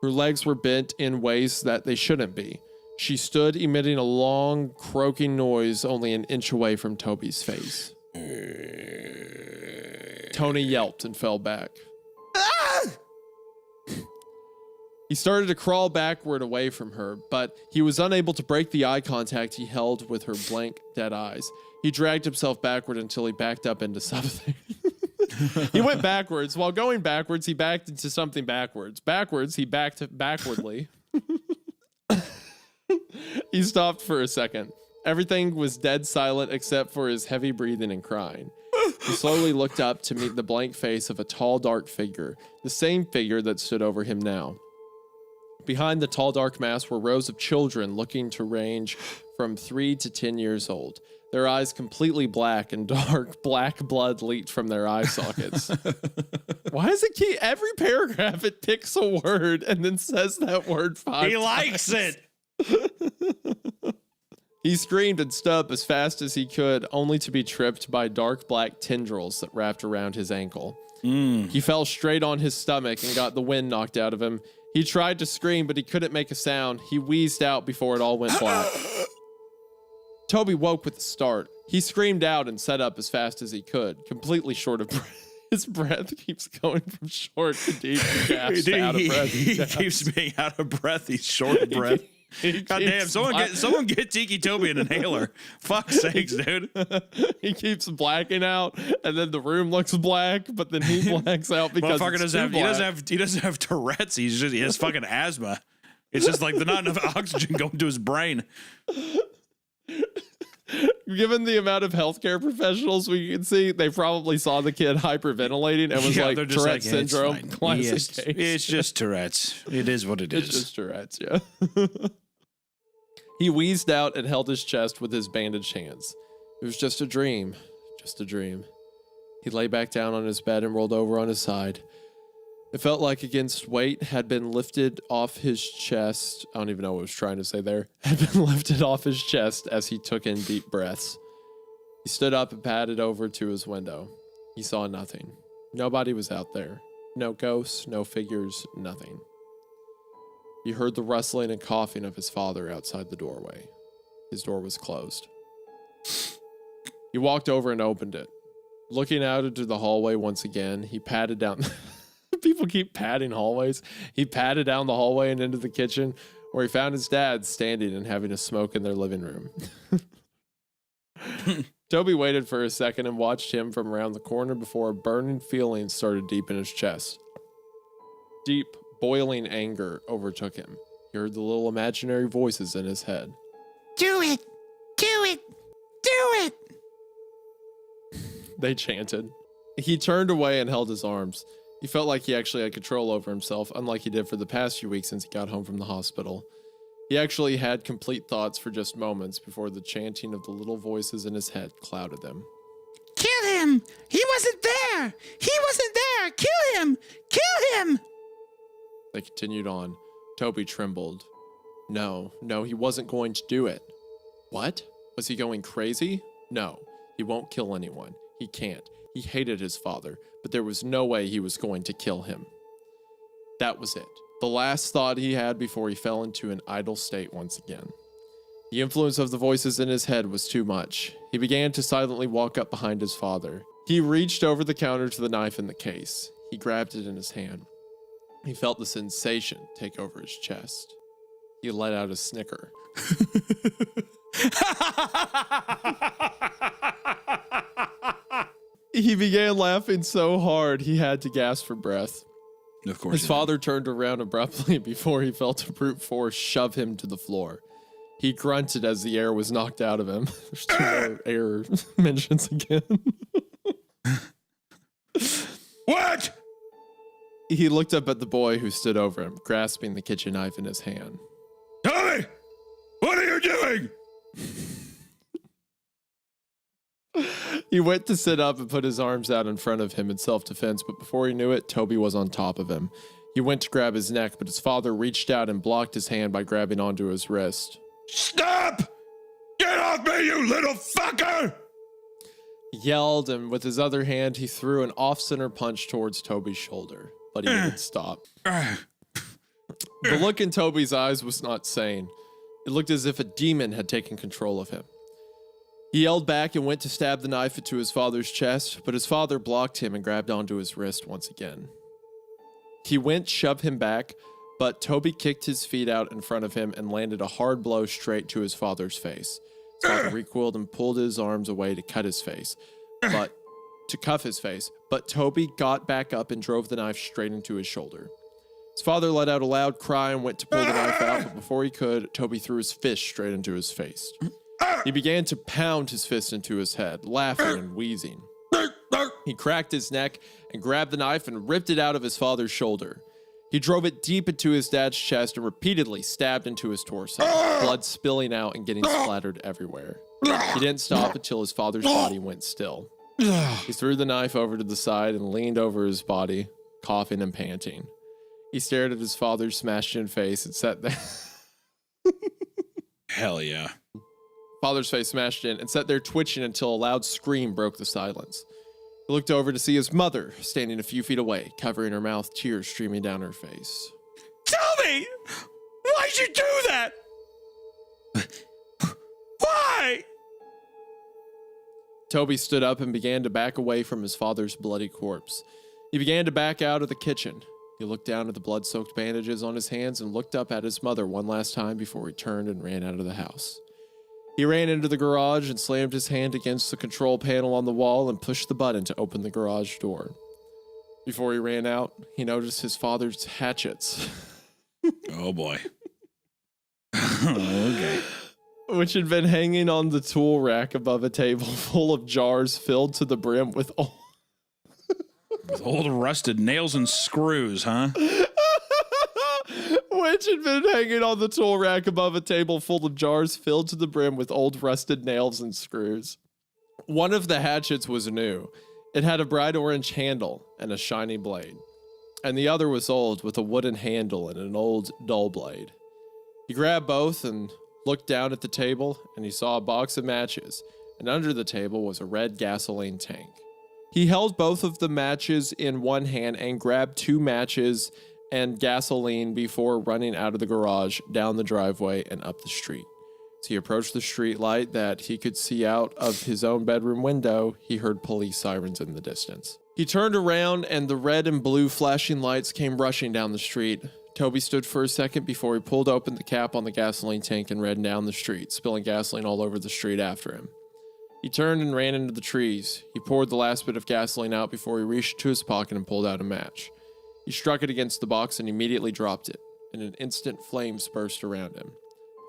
Her legs were bent in ways that they shouldn't be. She stood emitting a long, croaking noise only an inch away from Toby's face. Tony yelped and fell back. He started to crawl backward away from her, but he was unable to break the eye contact he held with her blank, dead eyes. He dragged himself backward until he backed up into something. He went backwards. While going backwards, he backed into something backwards. Backwards, he backed backwardly. He stopped for a second. Everything was dead silent except for his heavy breathing and crying. He slowly looked up to meet the blank face of a tall, dark figure, the same figure that stood over him now. Behind the tall, dark mask were rows of children looking to range from 3 to 10 years old. Their eyes completely black and dark black blood leaked from their eye sockets. Why does it keep every paragraph it picks a word and then says that word 5 times?
He likes it.
He screamed and stood up as fast as he could, only to be tripped by dark black tendrils that wrapped around his ankle. He fell straight on his stomach and got the wind knocked out of him. He tried to scream, but he couldn't make a sound. He wheezed out before it all went black. Toby woke with a start. He screamed out and sat up as fast as he could, completely short of breath. His breath keeps going from short to deep to gasp to out of breath.
He keeps being out of breath. He's short of breath. God damn, someone get Tiki Toby an inhaler. Fuck's sakes, dude.
He keeps blacking out, and then the room looks black, but then he blacks out because
Motherfucker he doesn't have Tourette's. He has fucking asthma. It's just like there's not enough oxygen going to his brain.
Given the amount of healthcare professionals we can see, they probably saw the kid hyperventilating and was like Tourette's syndrome. Classic
it's just Tourette's. It is what it is.
It's just Tourette's, yeah. He wheezed out and held his chest with his bandaged hands. It was just a dream. Just a dream. He lay back down on his bed and rolled over on his side. It felt like against weight had been lifted off his chest. I don't even know what I was trying to say there. Had been lifted off his chest as he took in deep breaths. He stood up and padded over to his window. He saw nothing. Nobody was out there. No ghosts, no figures, nothing. He heard the rustling and coughing of his father outside the doorway. His door was closed. He walked over and opened it. Looking out into the hallway once again, he padded down... People keep padding hallways. He padded down the hallway and into the kitchen, where he found his dad standing and having a smoke in their living room. Toby waited for a second and watched him from around the corner before a burning feeling started deep in his chest. Deep, boiling anger overtook him. He heard the little imaginary voices in his head.
Do it! Do it! Do it!
They chanted. He turned away and held his arms. He felt like he actually had control over himself, unlike he did for the past few weeks since he got home from the hospital. He actually had complete thoughts for just moments before the chanting of the little voices in his head clouded them.
Kill him! He wasn't there! He wasn't there! Kill him! Kill him!
They continued on. Toby trembled. No, he wasn't going to do it. What? Was he going crazy? No, he won't kill anyone. He can't. He hated his father, but there was no way he was going to kill him. That was it. The last thought he had before he fell into an idle state once again. The influence of the voices in his head was too much. He began to silently walk up behind his father. He reached over the counter to the knife in the case. He grabbed it in his hand. He felt the sensation take over his chest. He let out a snicker. He began laughing so hard he had to gasp for breath.
Of course.
His father turned around abruptly before he felt a brute force shove him to the floor. He grunted as the air was knocked out of him. There's two more air mentions again.
What?
He looked up at the boy who stood over him, grasping the kitchen knife in his hand.
Toby! What are you doing?
He went to sit up and put his arms out in front of him in self-defense, but before he knew it, Toby was on top of him. He went to grab his neck, but his father reached out and blocked his hand by grabbing onto his wrist.
Stop! Get off me, you little fucker!
He yelled, and with his other hand, he threw an off-center punch towards Toby's shoulder, but he didn't stop. The look in Toby's eyes was not sane. It looked as if a demon had taken control of him. He yelled back and went to stab the knife into his father's chest, but his father blocked him and grabbed onto his wrist once again. He went to shove him back, but Toby kicked his feet out in front of him and landed a hard blow straight to his father's face. His father recoiled and pulled his arms away to cuff his face, but Toby got back up and drove the knife straight into his shoulder. His father let out a loud cry and went to pull the knife out, but before he could, Toby threw his fist straight into his face. He began to pound his fist into his head, laughing and wheezing. He cracked his neck and grabbed the knife and ripped it out of his father's shoulder. He drove it deep into his dad's chest and repeatedly stabbed into his torso, blood spilling out and getting splattered everywhere. He didn't stop until his father's body went still. He threw the knife over to the side and leaned over his body, coughing and panting. He stared at his father's smashed-in face and sat there.
Hell yeah.
Father's face smashed in and sat there twitching until a loud scream broke the silence. He looked over to see his mother standing a few feet away, covering her mouth, tears streaming down her face.
Toby! Why'd you do that? Why?
Toby stood up and began to back away from his father's bloody corpse. He began to back out of the kitchen. He looked down at the blood-soaked bandages on his hands and looked up at his mother one last time before he turned and ran out of the house. He ran into the garage and slammed his hand against the control panel on the wall and pushed the button to open the garage door. Before he ran out, he noticed his father's hatchets.
Oh boy. Okay.
Which had been hanging on the tool rack above a table full of jars filled to the brim with
With old rusted nails and screws, huh?
Which had been hanging on the tool rack above a table full of jars filled to the brim with old rusted nails and screws. One of the hatchets was new. It had a bright orange handle and a shiny blade. And the other was old with a wooden handle and an old dull blade. He grabbed both and looked down at the table, and he saw a box of matches, and under the table was a red gasoline tank. He held both of the matches in one hand and grabbed 2 matches and gasoline before running out of the garage, down the driveway, and up the street. As he approached the street light that he could see out of his own bedroom window, he heard police sirens in the distance. He turned around, and the red and blue flashing lights came rushing down the street. Toby stood for a second before he pulled open the cap on the gasoline tank and ran down the street, spilling gasoline all over the street after him. He turned and ran into the trees. He poured the last bit of gasoline out before he reached into his pocket and pulled out a match. He struck it against the box and immediately dropped it. In an instant, flames burst around him.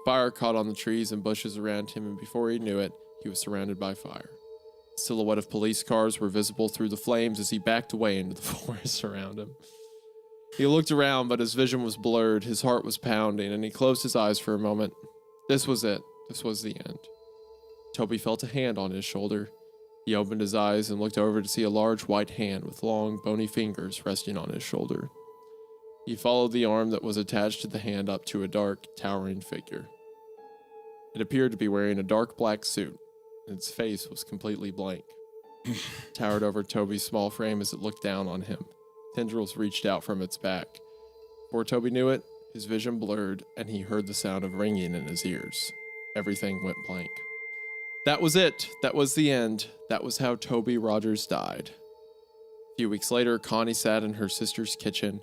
Fire caught on the trees and bushes around him, and before he knew it, he was surrounded by fire. A silhouette of police cars were visible through the flames as he backed away into the forest around him. He looked around, but his vision was blurred, his heart was pounding, and he closed his eyes for a moment. This was it. This was the end. Toby felt a hand on his shoulder. He opened his eyes and looked over to see a large white hand with long, bony fingers resting on his shoulder. He followed the arm that was attached to the hand up to a dark, towering figure. It appeared to be wearing a dark black suit, and its face was completely blank. It towered over Toby's small frame as it looked down on him. Tendrils reached out from its back. Before Toby knew it, his vision blurred, and he heard the sound of ringing in his ears. everything went blank. That was it. That was the end. That was how Toby Rogers died. A few weeks later, Connie sat in her sister's kitchen.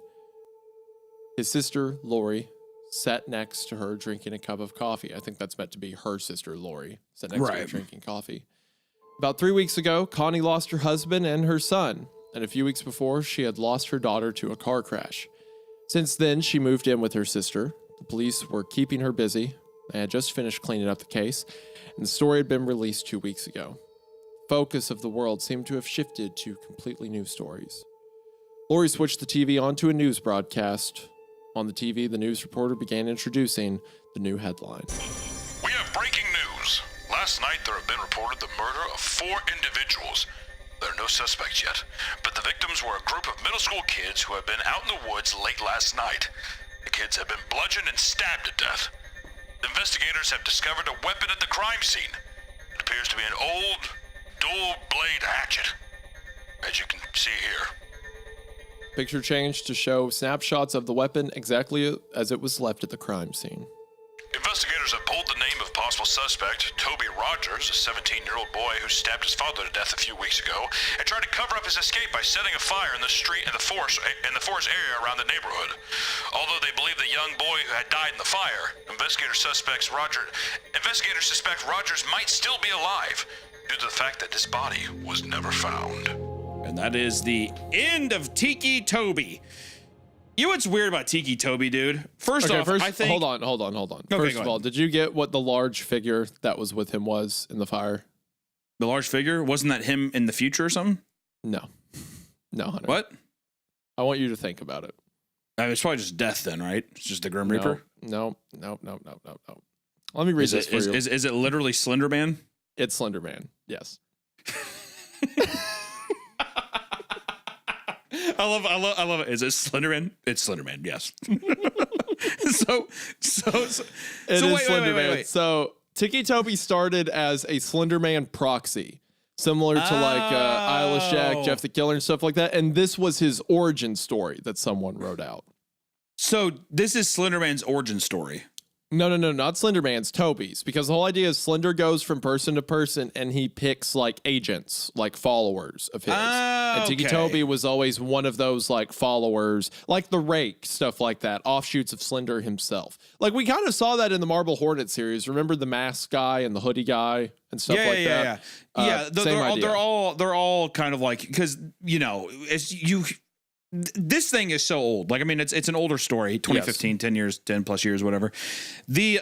His sister, Lori, sat next to her drinking a cup of coffee. I think that's meant to be her sister, Lori, sat next to her drinking coffee. About 3 weeks ago, Connie lost her husband and her son, and a few weeks before, she had lost her daughter to a car crash. Since then, she moved in with her sister. The police were keeping her busy. They had just finished cleaning up the case, and the story had been released 2 weeks ago. The focus of the world seemed to have shifted to completely new stories. Lori switched the TV onto a news broadcast. On the TV, the news reporter began introducing the new headline.
We have breaking news. Last night there have been reported the murder of 4 individuals. There are no suspects yet, but the victims were a group of middle school kids who had been out in the woods late last night. The kids had been bludgeoned and stabbed to death. The investigators have discovered a weapon at the crime scene. It appears to be an old, dual-blade hatchet, as you can see here.
Picture changed to show snapshots of the weapon exactly as it was left at the crime scene.
Investigators have pulled the name of possible suspect, Toby Rogers, a 17-year-old boy who stabbed his father to death a few weeks ago and tried to cover up his escape by setting a fire in the street in the forest area around the neighborhood. Although they believe the young boy who had died in the fire, investigators suspect Rogers might still be alive due to the fact that his body was never found.
And that is the end of Tiki Toby. You know what's weird about Tiki Toby, dude? First off, I think...
Hold on.
Okay,
First of all, did you get what the large figure that was with him was in the fire?
The large figure? Wasn't that him in the future or something?
No, Hunter.
What?
I want you to think about it.
It's probably just death then, right? It's just the Grim Reaper?
No. Let me read this for you.
Is it literally Slender Man?
It's Slender Man, yes.
I love it. Is it Slenderman? It's Slenderman, yes. Wait.
So Tiki Toby started as a Slenderman proxy, similar to like Eyeless Jack, Jeff the Killer, and stuff like that. And this was his origin story that someone wrote out.
So this is Slenderman's origin story.
No, not Slenderman's, Toby's, because the whole idea is Slender goes from person to person and he picks like agents, like followers of his. And Tiki Toby was always one of those like followers, like the Rake, stuff like that, offshoots of Slender himself. Like we kind of saw that in the Marble Hornet series. Remember the mask guy and the hoodie guy and stuff like that?
Yeah. They're all kind of like, because, you know, this thing is so old. Like, I mean, it's an older story, 2015, yes. 10 years, 10 plus years, whatever. You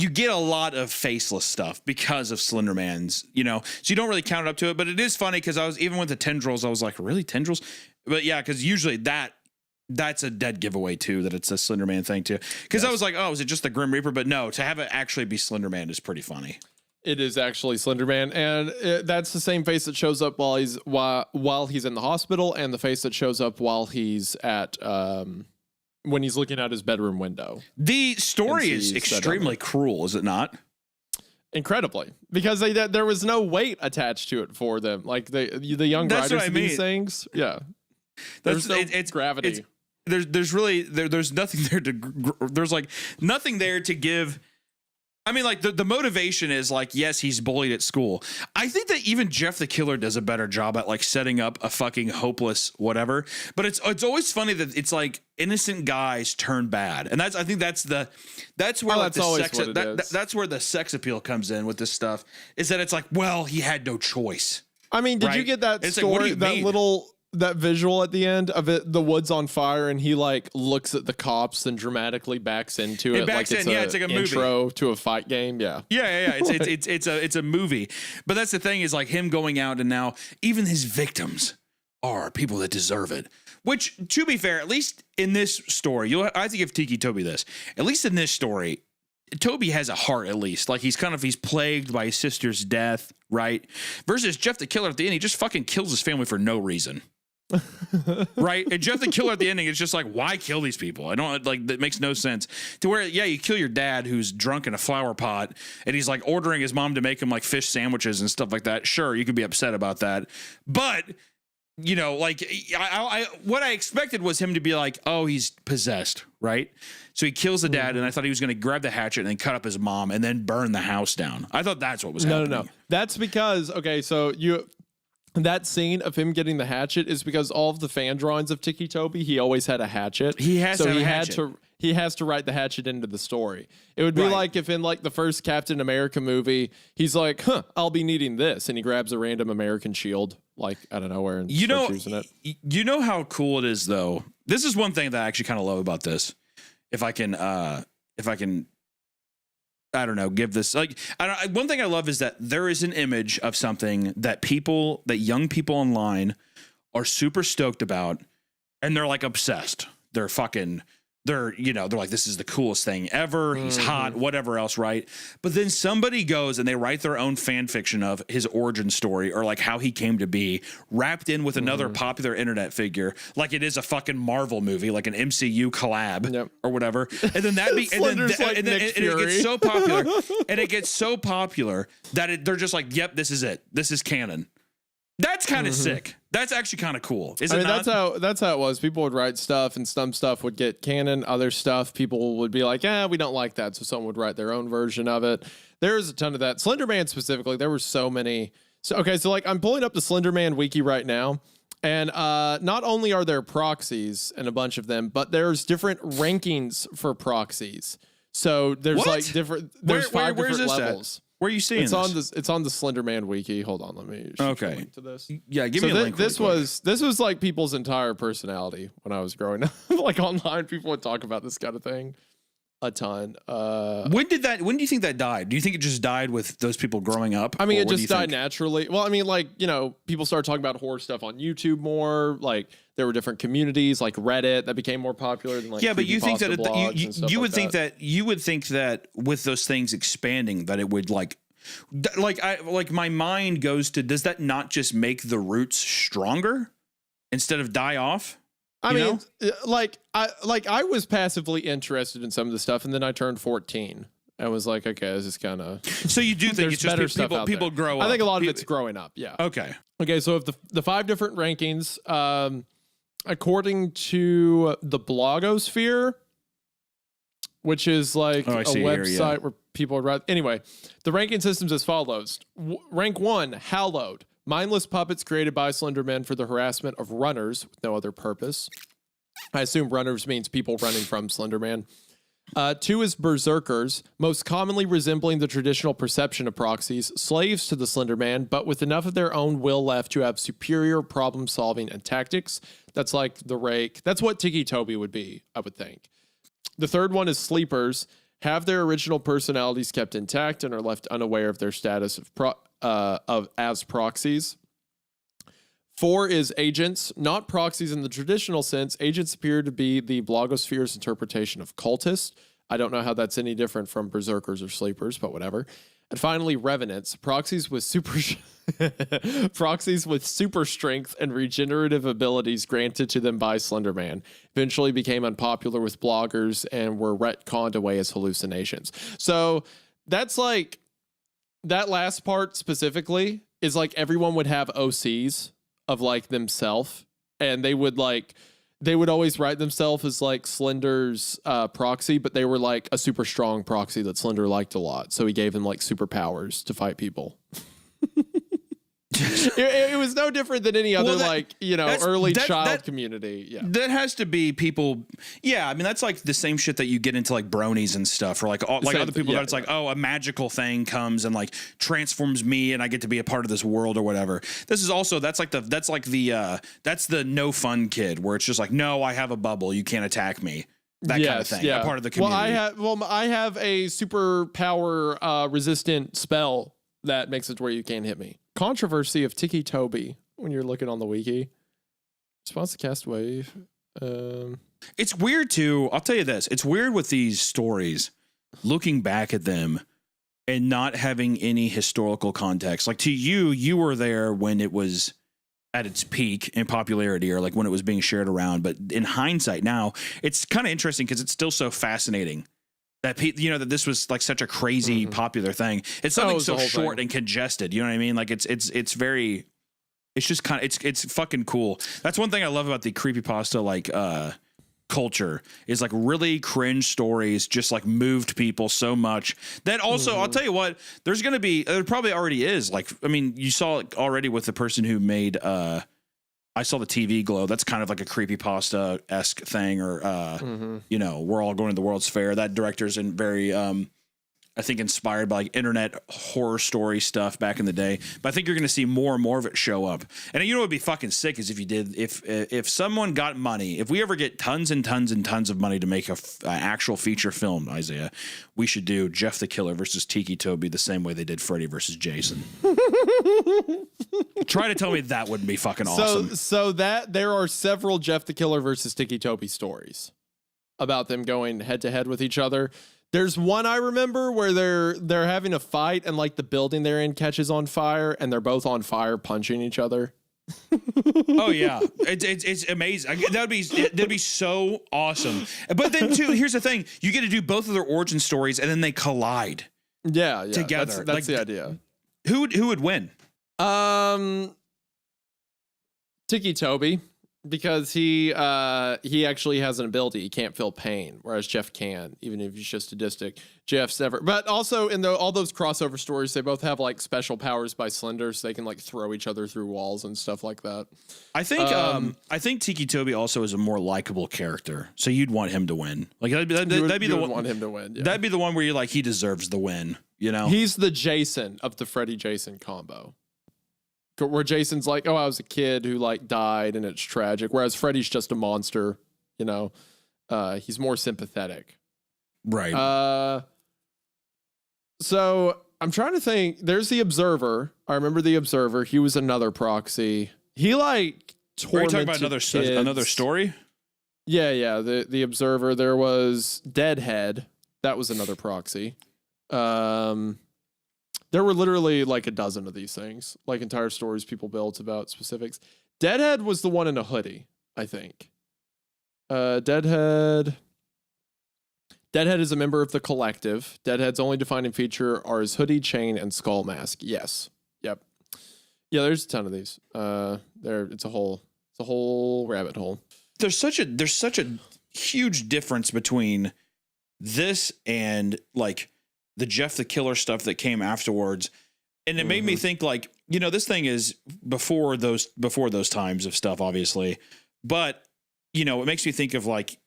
get a lot of faceless stuff because of Slenderman's, you know, so you don't really count it up to it, but it is funny because even with the tendrils, I was like, really, tendrils? But yeah, because usually that's a dead giveaway too, that it's a Slenderman thing too. Because I was like, oh, is it just the Grim Reaper? But no, to have it actually be Slenderman is pretty funny.
It is actually Slenderman, and that's the same face that shows up while he's in the hospital, and the face that shows up while he's at when he's looking out his bedroom window. The story is extremely cruel, is it not? Incredibly, because there was no weight attached to it for them. Like the young riders of these things, yeah. There's gravity. There's nothing there there's like nothing there to give. I mean, like the motivation is like, yes, he's bullied at school. I think that even Jeff the Killer does a better job at like setting up a fucking hopeless whatever. But it's always funny that it's like innocent guys turn bad, and that's where that's where the sex appeal comes in with this stuff. Is that it's like, well, he had no choice. I mean, did you get that story? Like, that visual at the end of it, the woods on fire, and he like looks at the cops and dramatically backs into it. Like it's like a intro movie to a fight game. Yeah. It's a movie. But that's the thing is like him going out, and now even his victims are people that deserve it. Which, to be fair, at least in this story, I have to give Tiki Toby this. At least in this story, Toby has a heart, at least. Like he's plagued by his sister's death, right? Versus Jeff the Killer at the end, he just fucking kills his family for no reason. Right? And Jeff the Killer at the ending is just like, why kill these people? I don't like that makes no sense. To where, yeah, you kill your dad who's drunk in a flower pot and he's like ordering his mom to make him like fish sandwiches and stuff like that. Sure, you could be upset about that. But
you know, like I what I expected was him to be like, oh, he's possessed, right? So he kills the dad, and I thought he was going to grab the hatchet and then cut up his mom and then burn the house down. I thought that's what was happening.
No. That's because, okay, so that scene of him getting the hatchet is because all of the fan drawings of Tiki Toby, he always had a hatchet.
He has to have a hatchet.
He has to write the hatchet into the story. It would be like if in like the first Captain America movie, he's like, I'll be needing this. And he grabs a random American shield, like out of nowhere, and starts using it.
You know how cool it is, though? This is one thing that I actually kind of love about this. If I can, I don't know, give this, like, one thing I love is that there is an image of something that young people online are super stoked about, and they're like obsessed. They're like, this is the coolest thing ever. He's hot, whatever else, right? But then somebody goes and they write their own fan fiction of his origin story or like how he came to be, wrapped in with another popular internet figure, like it is a fucking Marvel movie, like an MCU collab or whatever. And then it gets so popular, and it gets so popular that they're just like, yep, this is it. This is canon. That's kind of sick. That's actually kind of cool. Is it not?
That's how it was. People would write stuff, and some stuff would get canon. Other stuff, people would be like, we don't like that. So someone would write their own version of it. There's a ton of that. Slender Man specifically, there were so many. So like I'm pulling up the Slender Man wiki right now, and not only are there proxies and a bunch of them, but there's different rankings for proxies. So there's
What?
like different. There's five different levels.
Where are you seeing this?
It's on the Slender Man wiki. Hold on, let me shoot you a link to this.
Yeah, give me a link.
This was like people's entire personality when I was growing up. Like online, people would talk about this kind of thing a ton.
When do you think that died? Do you think it just died with those people growing up?
I mean, it just died naturally. Well, I mean, like, people started talking about horror stuff on YouTube more. Like, there were different communities like Reddit that became more popular than like
but you think that you would think
that.
that you would think that with those things expanding that it would like my mind goes to, does that not just make the roots stronger instead of die off?
I mean, I was passively interested in some of the stuff, and then I turned 14. I was like, okay, this is kind of.
So you do think it's just people grow up?
I think a lot of it's growing up. Yeah.
Okay.
So if the five different rankings, according to the blogosphere, which is like a website where people write. Anyway, the ranking system's as follows: rank 1, Hallowed. Mindless puppets created by Slender Men for the harassment of runners with no other purpose. I assume runners means people running from Slender Man. 2 is Berserkers, most commonly resembling the traditional perception of proxies, slaves to the Slender Man, but with enough of their own will left to have superior problem solving and tactics. That's like the Rake. That's what Tiki Toby would be, I would think. The 3rd one is Sleepers, have their original personalities kept intact and are left unaware of their status as proxies. 4 is Agents, not proxies in the traditional sense. Agents appear to be the blogosphere's interpretation of cultists. I don't know how that's any different from Berserkers or Sleepers, but whatever. And finally, Revenants, proxies with super strength and regenerative abilities granted to them by Slender Man. Eventually became unpopular with bloggers and were retconned away as hallucinations. So that's like, that last part specifically is like everyone would have OCs of like themselves, and they would always write themselves as like Slender's proxy, but they were like a super strong proxy that Slender liked a lot. So he gave them like superpowers to fight people. It was no different than any other early child community. Yeah,
that has to be people. Yeah, I mean that's like the same shit that you get into like bronies and stuff, or like other people that it's like, oh, a magical thing comes and like transforms me, and I get to be a part of this world or whatever. This is also that's the no fun kid where it's just like, no, I have a bubble, you can't attack me. That kind of thing. Yeah. A part of the community.
I have a superpower resistant spell that makes it where you can't hit me. Controversy of Tiki Toby when you're looking on the wiki. Response to Castaway.
It's weird too. I'll tell you this. It's weird with these stories, looking back at them and not having any historical context. Like to you were there when it was at its peak in popularity, or like when it was being shared around. But in hindsight now, it's kind of interesting because it's still so fascinating. That that this was like such a crazy popular thing. It's something so short and congested. You know what I mean? Like it's very. It's just kind of it's fucking cool. That's one thing I love about the creepypasta like culture is like really cringe stories just like moved people so much that also I'll tell you what, there probably already is, like, I mean, you saw it already with the person who made I saw the TV Glow. That's kind of like a creepypasta-esque thing, or you know, we're all going to the World's Fair. That director's in very I think inspired by like internet horror story stuff back in the day. But I think you're going to see more and more of it show up. And you know what would be fucking sick is if someone got money, if we ever get tons and tons and tons of money to make an actual feature film, Isaiah, we should do Jeff the Killer versus Tiki Toby the same way they did Freddy versus Jason. Try to tell me that wouldn't be fucking awesome.
So that there are several Jeff the Killer versus Tiki Toby stories about them going head to head with each other. There's one I remember where they're having a fight and like the building they're in catches on fire and they're both on fire punching each other.
Oh yeah, it's amazing. That'd be so awesome. But then too, here's the thing: you get to do both of their origin stories and then they collide.
Yeah,
together.
That's like, the idea.
Who would win?
Tiki Toby, because he actually has an ability. He can't feel pain, whereas Jeff can, even if he's just sadistic. Jeff's never. But also in all those crossover stories, they both have like special powers by Slender, so they can like throw each other through walls and stuff like that.
I think Tiki Toby also is a more likable character, so you'd want him to win. Like that'd be the one.
Want him to win. Yeah.
That'd be the one where you're like, he deserves the win. You know,
he's the Jason of the Freddy Jason combo. Where Jason's like, oh, I was a kid who like died and it's tragic. Whereas Freddy's just a monster, you know, he's more sympathetic.
Right.
So I'm trying to think, there's the Observer. I remember the Observer. He was another proxy. He like tormented
Are you talking about another story?
Yeah. The Observer. There was Deadhead. That was another proxy. There were literally like a dozen of these things, like entire stories people built about specifics. Deadhead was the one in a hoodie, I think. Deadhead is a member of the Collective. Deadhead's only defining feature are his hoodie, chain, and skull mask. Yes. Yep. Yeah, there's a ton of these. It's a whole rabbit hole.
There's such a huge difference between this and like the Jeff the Killer stuff that came afterwards. And it made me think like, you know, this thing is before those times of stuff, obviously. But, you know, it makes me think of like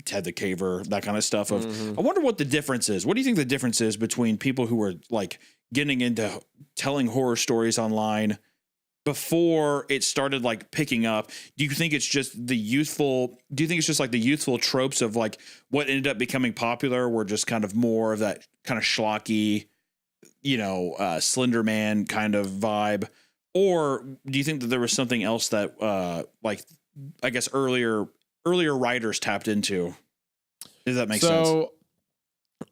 Ted the Caver, that kind of stuff of, I wonder what the difference is. What do you think the difference is between people who are like getting into telling horror stories online before it started like picking up? Do you think it's just like the youthful tropes of like what ended up becoming popular were just kind of more of that kind of schlocky, you know, Slender Man kind of vibe? Or do you think that there was something else that like, I guess earlier writers tapped into? Does that make sense?
So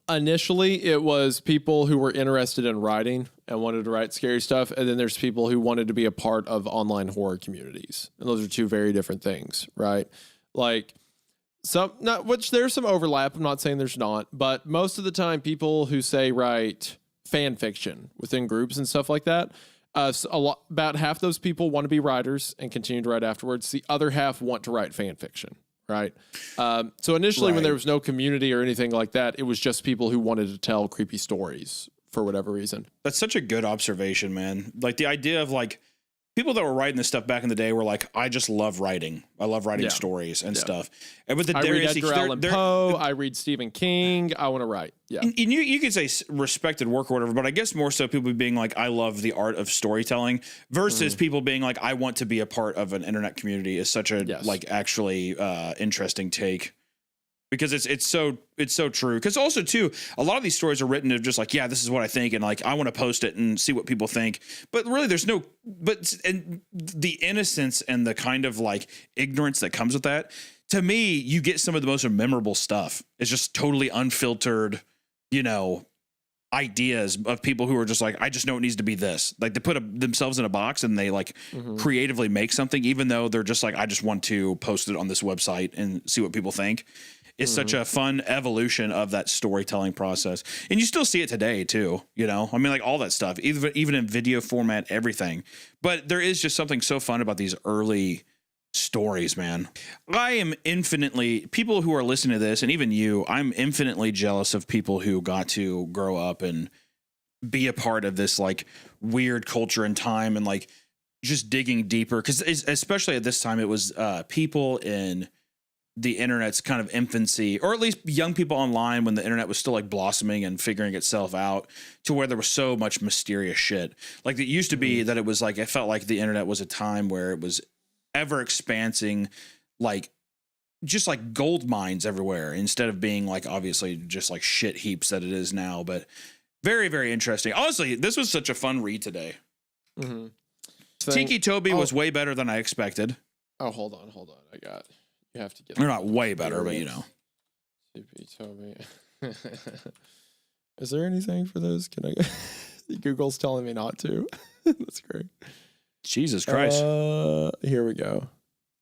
initially it was people who were interested in writing and wanted to write scary stuff. And then there's people who wanted to be a part of online horror communities. And those are two very different things, right? Like which there's some overlap. I'm not saying there's not, but most of the time people who say write fan fiction within groups and stuff like that, about half those people want to be writers and continue to write afterwards. The other half want to write fan fiction. Right. So initially when there was no community or anything like that, it was just people who wanted to tell creepy stories for whatever reason.
That's such a good observation, man. Like the idea of like people that were writing this stuff back in the day were like, I just love writing. I love writing stories and stuff. And with the
I read Edgar Allan Poe, I read Stephen King. I want to write. Yeah.
And you could say respected work or whatever, but I guess more so people being like, I love the art of storytelling versus people being like, I want to be a part of an internet community is such a like actually interesting take. Because it's so true. Because also too, a lot of these stories are written of just like, yeah, this is what I think, and like I want to post it and see what people think. But really, and the innocence and the kind of like ignorance that comes with that, to me, you get some of the most memorable stuff. It's just totally unfiltered, you know, ideas of people who are just like, I just know it needs to be this. Like they put themselves in a box and they like creatively make something, even though they're just like, I just want to post it on this website and see what people think. is such a fun evolution of that storytelling process. And you still see it today too, you know? I mean, like all that stuff, even in video format, everything. But there is just something so fun about these early stories, man. I am infinitely, people who are listening to this, and even you, I'm infinitely jealous of people who got to grow up and be a part of this like weird culture and time, and like just digging deeper. Because especially at this time, it was people in the internet's kind of infancy, or at least young people online when the internet was still like blossoming and figuring itself out, to where there was so much mysterious shit. Like it used to be that it was like, I felt like the internet was a time where it was ever expansing, like just like gold mines everywhere, instead of being like obviously just like shit heaps that it is now. But very, very interesting. Honestly, this was such a fun read today. Tiki Toby was way better than I expected.
Oh, hold on. You have to get.
They're not way better, but you know.
Tiki Toby. Is there anything for those? Can I? Google's telling me not to. That's great.
Jesus Christ.
Here we go.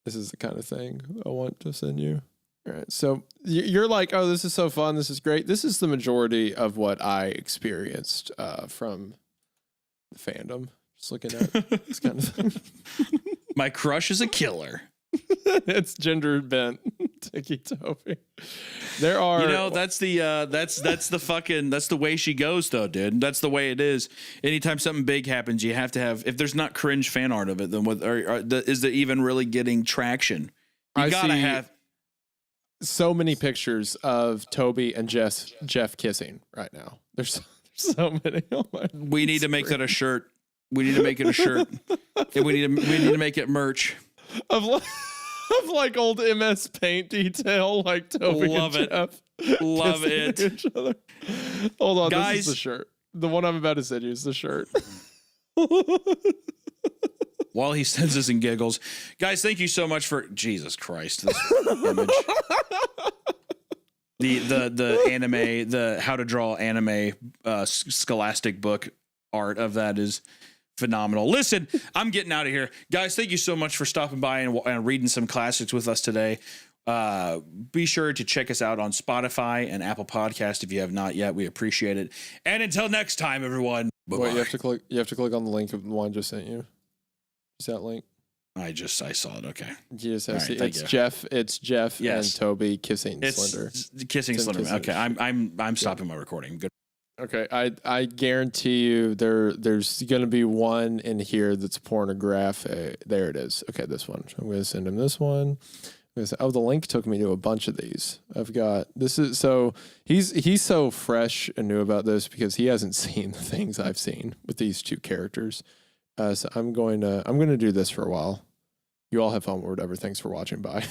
This is the kind of thing I want to send you. All right. So you're like, oh, this is so fun. This is great. This is the majority of what I experienced from the fandom. Just looking at this kind of thing.
My crush is a killer.
It's gender bent. Tiki Toby. There are,
you know, that's the that's the way she goes though, dude. That's the way it is. Anytime something big happens, you have to have, if there's not cringe fan art of it, then what is there even really getting traction? You gotta have
so many pictures of Toby and Jeff kissing right now. There's so many. Oh my!
We need to make that a shirt. We need to make it a shirt. And we need to make it merch.
Of like old MS Paint detail, like Toby
Love
and
it.
Jeff.
Love it.
Each other. Hold on,
guys,
this is the shirt. The one I'm about to send you is the shirt.
While he sends us and giggles, guys, thank you so much for Jesus Christ. This image. The anime, the how to draw anime scholastic book art of that is phenomenal. Listen, I'm getting out of here. Guys, thank you so much for stopping by and reading some classics with us today. Be sure to check us out on Spotify and Apple Podcast if you have not yet. We appreciate it. And until next time, everyone. Bye-bye.
Wait, you have to click on the link of the one I just sent you. Is that link?
I saw it. Okay.
You just have
All right,
to, it's Jeff
Yes.
and Toby kissing Slender.
Kissing
It's
Slender.
kissing.
Okay. I'm stopping my recording. Good.
Okay, I guarantee you there's going to be one in here that's pornographic. There it is. Okay, this one. I'm going to send him this one. The link took me to a bunch of these. I've got this is so he's so fresh and new about this because he hasn't seen the things I've seen with these two characters. So I'm going to do this for a while. You all have fun or whatever. Thanks for watching. Bye.